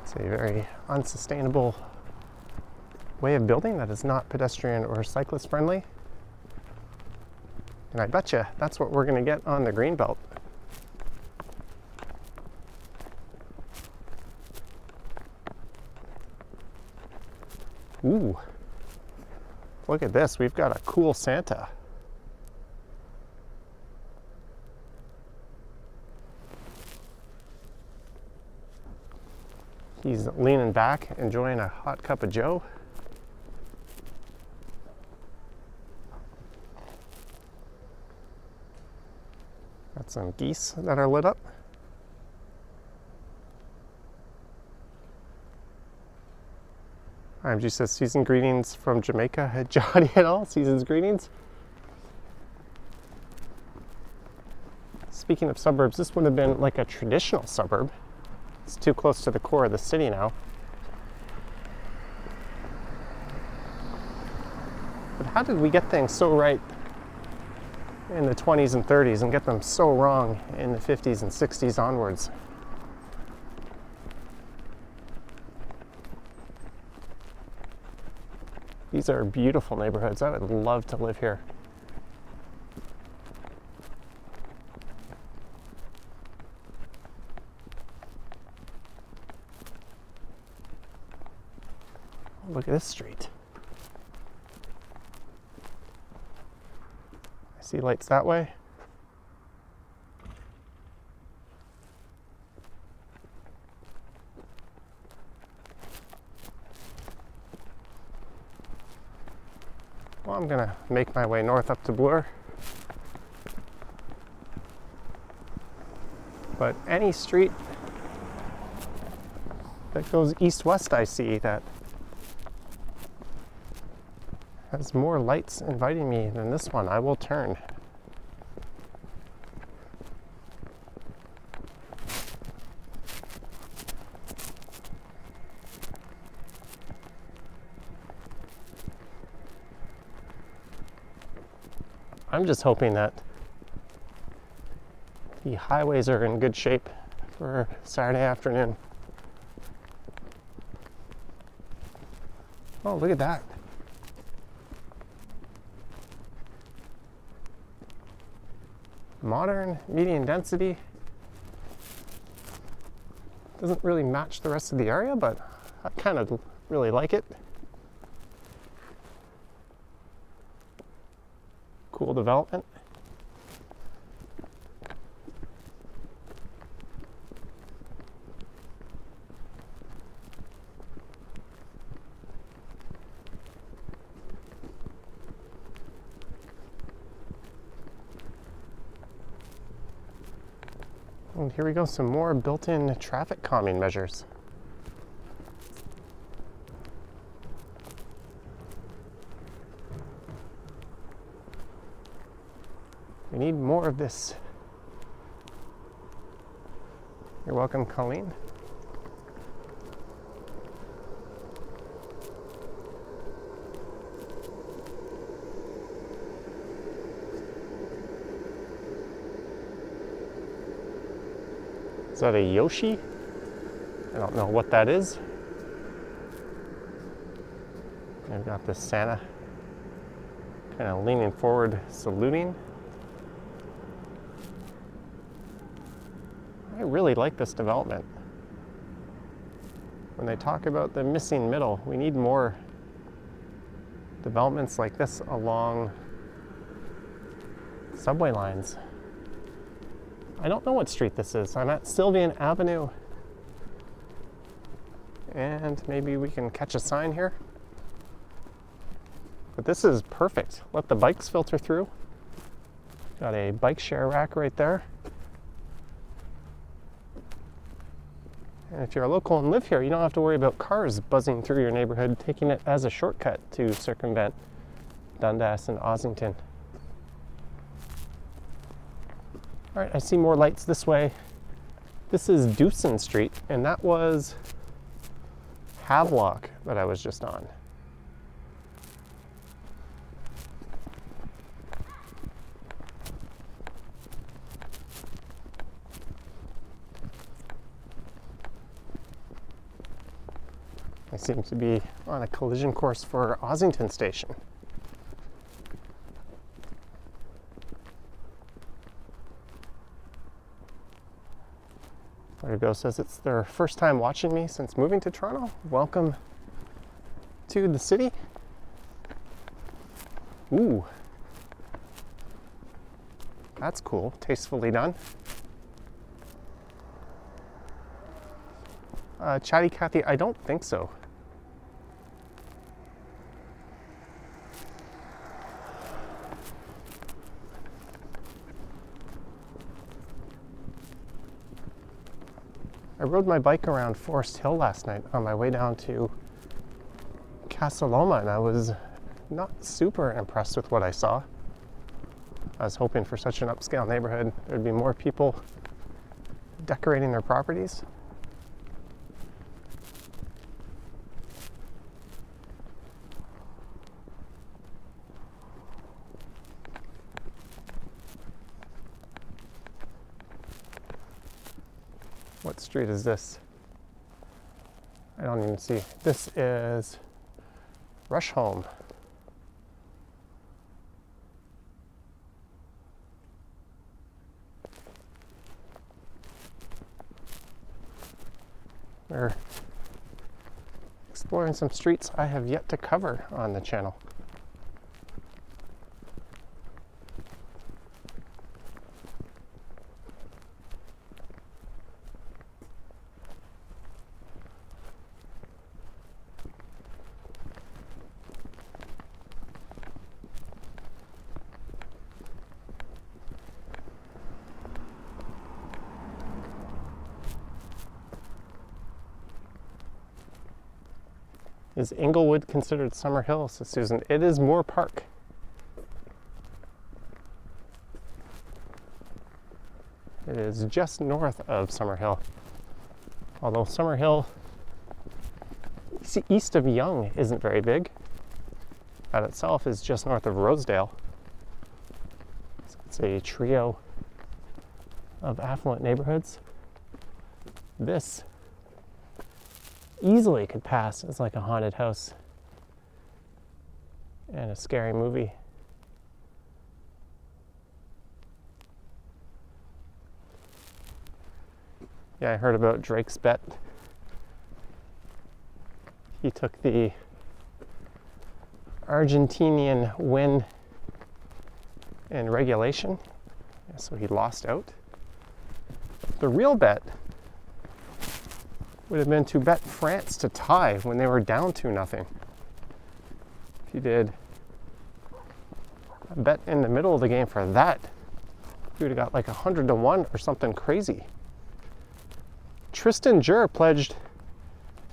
It's a very unsustainable way of building that is not pedestrian or cyclist friendly. And I betcha that's what we're going to get on the Greenbelt. Ooh, look at this. We've got a cool Santa. He's leaning back, enjoying a hot cup of joe. Got some geese that are lit up. IMG says season greetings from Jamaica. Johnny et al. Season's greetings. Speaking of suburbs, this would have been like a traditional suburb. It's too close to the core of the city now. But how did we get things so right in the 20s and 30s and get them so wrong in the 50s and 60s onwards? These are beautiful neighborhoods. I would love to live here. Look at this street. I see lights that way. Well, I'm gonna make my way north up to Bloor. But any street that goes east-west I see that has more lights inviting me than this one, I will turn. I'm just hoping that the highways are in good shape for Saturday afternoon. Oh, look at that. Modern, medium density. Doesn't really match the rest of the area, but I kind of really like it. Cool development. And here we go, some more built-in traffic calming measures. We need more of this. You're welcome, Colleen. Is that a Yoshi? I don't know what that is. I've got this Santa kind of leaning forward, saluting. I really like this development. When they talk about the missing middle, we need more developments like this along subway lines. I don't know what street this is. I'm at Sylvian Avenue. And maybe we can catch a sign here. But this is perfect. Let the bikes filter through. Got a bike share rack right there. And if you're a local and live here, you don't have to worry about cars buzzing through your neighborhood, taking it as a shortcut to circumvent Dundas and Osington. All right, I see more lights this way. This is Dundas Street, and that was Havelock that I was just on. I seem to be on a collision course for Osington Station. Vertigo says it's their first time watching me since moving to Toronto. Welcome to the city. Ooh, that's cool, tastefully done. Chatty Cathy, I don't think so. I rode my bike around Forest Hill last night on my way down to Casa Loma, and I was not super impressed with what I saw. I was hoping for such an upscale neighborhood there'd be more people decorating their properties. What street is this? I don't even see. This is Rusholme. We're exploring some streets I have yet to cover on the channel. Is Inglewood considered Summer Hill? Says Susan. It is Moore Park. It is just north of Summer Hill. Although Summer Hill, east of Yonge, isn't very big. That itself is just north of Rosedale. So it's a trio of affluent neighborhoods. This easily could pass as like a haunted house and a scary movie. Yeah, I heard about Drake's bet. He took the Argentinian win in regulation, so he lost out. The real bet would have been to bet France to tie when they were down 2-0. If you did a bet in the middle of the game for that, you would have got like 100-1 or something crazy. Tristan Jur pledged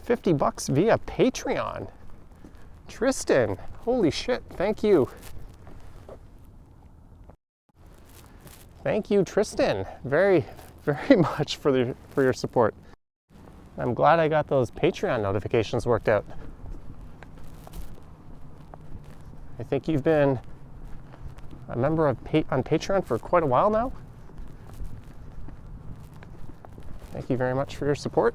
$50 via Patreon. Tristan, holy shit, thank you. Thank you, Tristan, very, very much for your support. I'm glad I got those Patreon notifications worked out. I think you've been a member of on Patreon for quite a while now. Thank you very much for your support.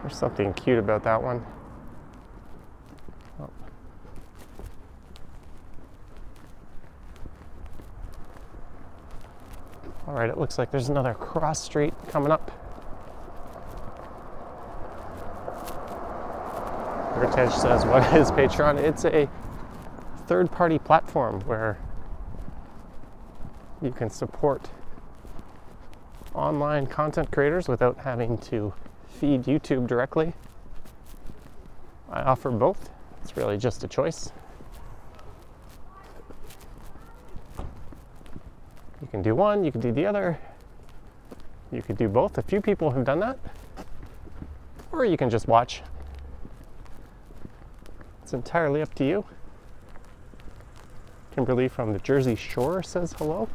There's something cute about that one. Oh. All right, it looks like there's another cross street coming up. Heritage says, what is Patreon? It's a third-party platform where you can support online content creators without having to feed YouTube directly. I offer both. It's really just a choice. You can do one, you can do the other. You could do both. A few people have done that. Or you can just watch. It's entirely up to you. Kimberly from the Jersey Shore says hello.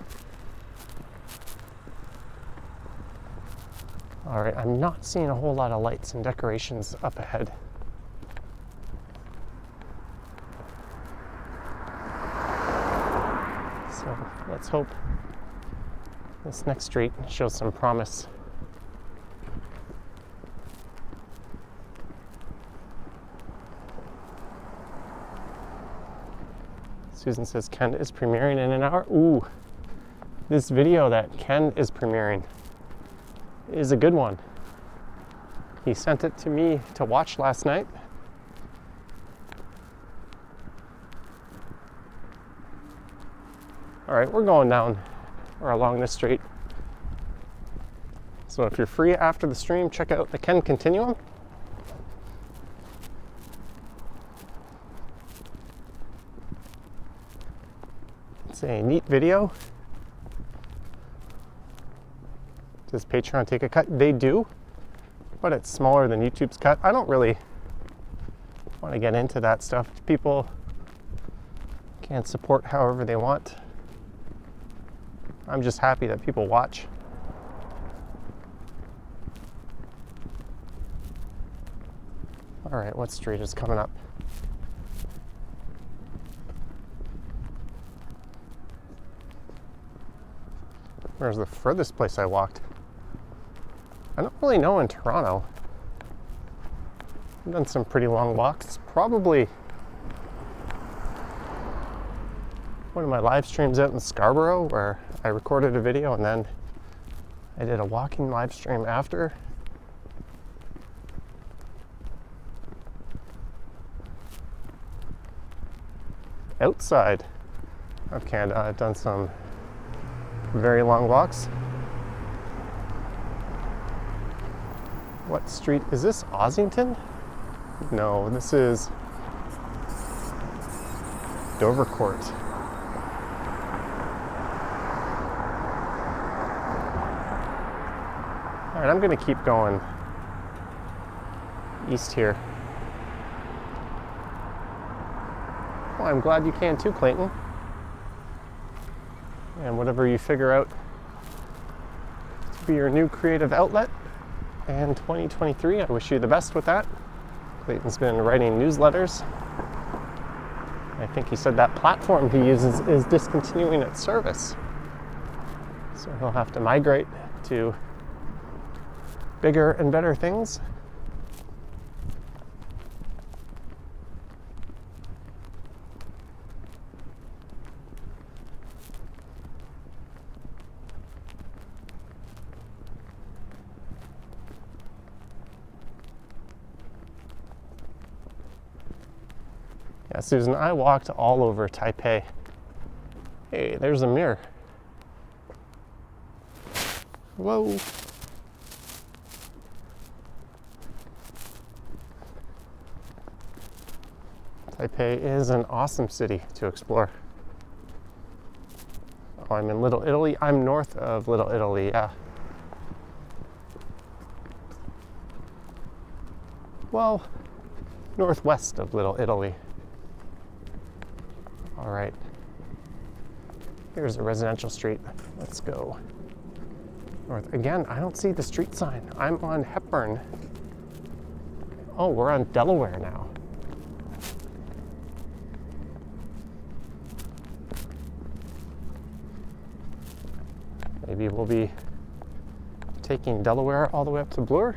All right, I'm not seeing a whole lot of lights and decorations up ahead. So let's hope this next street shows some promise. Susan says Ken is premiering in an hour. Ooh, this video that Ken is premiering is a good one. He sent it to me to watch last night. All right, we're going down or along this street. So if you're free after the stream, check out the Ken Continuum. It's a neat video. Does Patreon take a cut? They do, but it's smaller than YouTube's cut. I don't really want to get into that stuff. People can support however they want. I'm just happy that people watch. All right, what street is coming up? Where's the furthest place I walked? I don't really know in Toronto. I've done some pretty long walks. Probably one of my live streams out in Scarborough where I recorded a video and then I did a walking live stream after. Outside of Canada, I've done some very long walks. What street is this? Osington? No, this is Dovercourt. All right, I'm going to keep going east here. Well, I'm glad you can too, Clayton. And whatever you figure out to be your new creative outlet in 2023, I wish you the best with that. Clayton's been writing newsletters. I think he said that platform he uses is discontinuing its service. So he'll have to migrate to bigger and better things. Yeah, Susan, I walked all over Taipei. Hey, there's a mirror. Whoa. Taipei is an awesome city to explore. Oh, I'm in Little Italy. I'm north of Little Italy, yeah. Well, northwest of Little Italy. All right, here's a residential street. Let's go north. Again, I don't see the street sign. I'm on Hepburn. Oh, we're on Delaware now. Maybe we'll be taking Delaware all the way up to Bloor.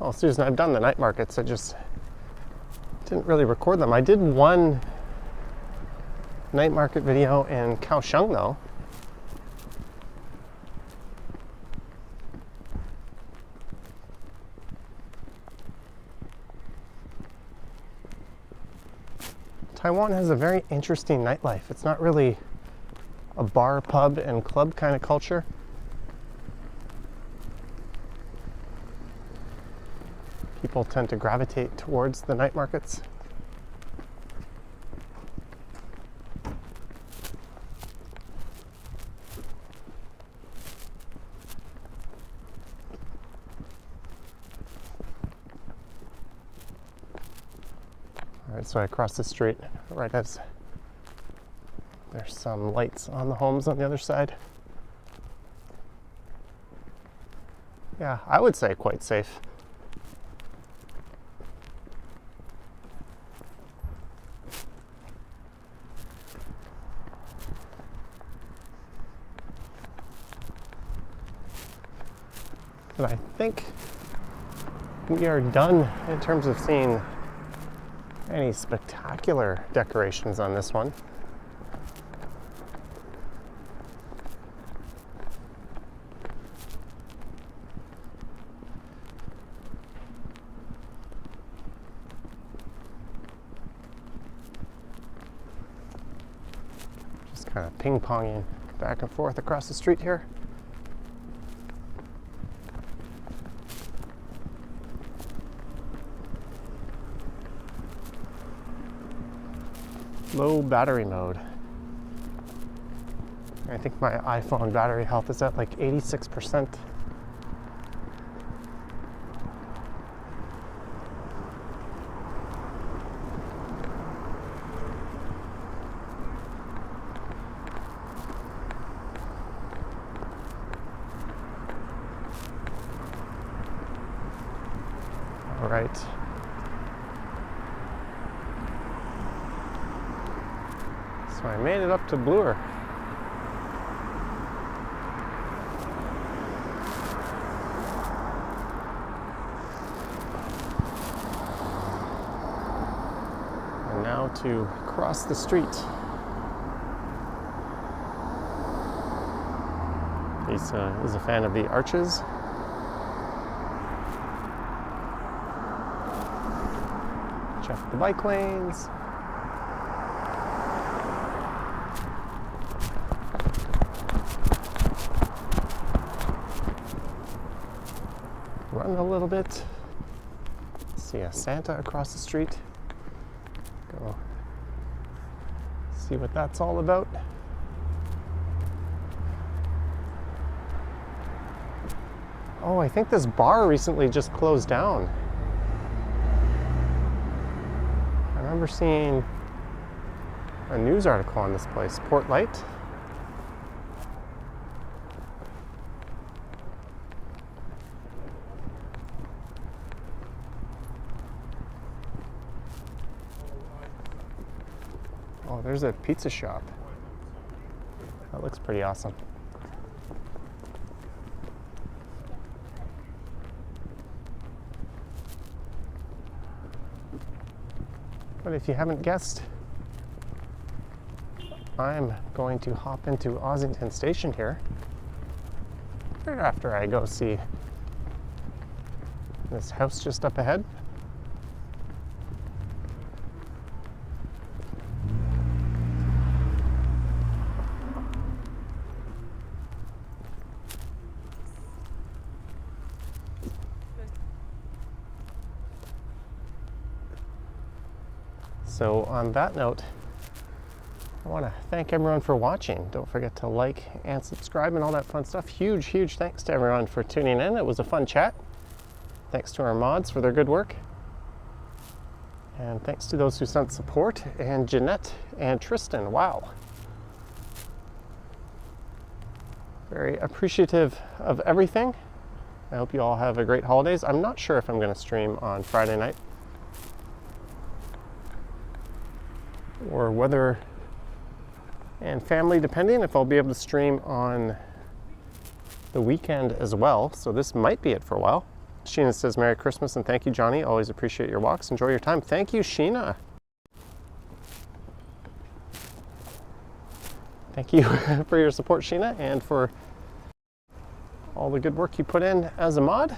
Oh, Susan, I've done the night markets. I just didn't really record them. I did one night market video in Kaohsiung though. Taiwan has a very interesting nightlife. It's not really a bar, pub, and club kind of culture. People tend to gravitate towards the night markets. All right, so I crossed the street right as there's some lights on the homes on the other side. Yeah, I would say quite safe. But I think we are done in terms of seeing any spectacular decorations on this one. Just kind of ping-ponging back and forth across the street here. Low battery mode. I think my iPhone battery health is at like 86%. All right. So I made it up to Bloor. And now to cross the street. Lisa is a fan of the arches. Check the bike lanes. Run a little bit. See a Santa across the street. Go see what that's all about. Oh, I think this bar recently just closed down. I remember seeing a news article on this place, Port Light. Oh, there's a pizza shop. That looks pretty awesome. But if you haven't guessed, I'm going to hop into Osington Station here right after I go see this house just up ahead. So on that note, I want to thank everyone for watching. Don't forget to like and subscribe and all that fun stuff. Huge, huge thanks to everyone for tuning in. It was a fun chat. Thanks to our mods for their good work. And thanks to those who sent support, and Jeanette and Tristan. Wow. Very appreciative of everything. I hope you all have a great holidays. I'm not sure if I'm going to stream on Friday night, or weather and family depending, if I'll be able to stream on the weekend as well. So this might be it for a while. Sheena says, Merry Christmas and thank you, Johnny. Always appreciate your walks. Enjoy your time. Thank you, Sheena. Thank you for your support, Sheena, and for all the good work you put in as a mod.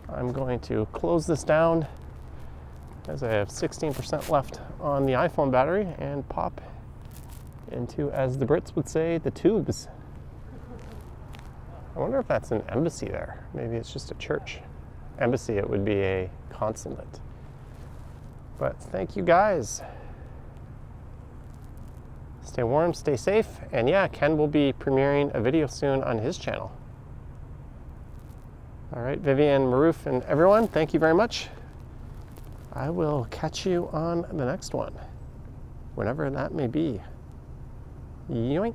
I'm going to close this down as I have 16% left on the iPhone battery and pop into, as the Brits would say, the tubes. I wonder if that's an embassy there. Maybe it's just a church. Embassy, it would be a consulate. But thank you guys. Stay warm, stay safe, and yeah, Ken will be premiering a video soon on his channel. All right, Vivian, Maroof, and everyone, thank you very much. I will catch you on the next one, whenever that may be. Yoink.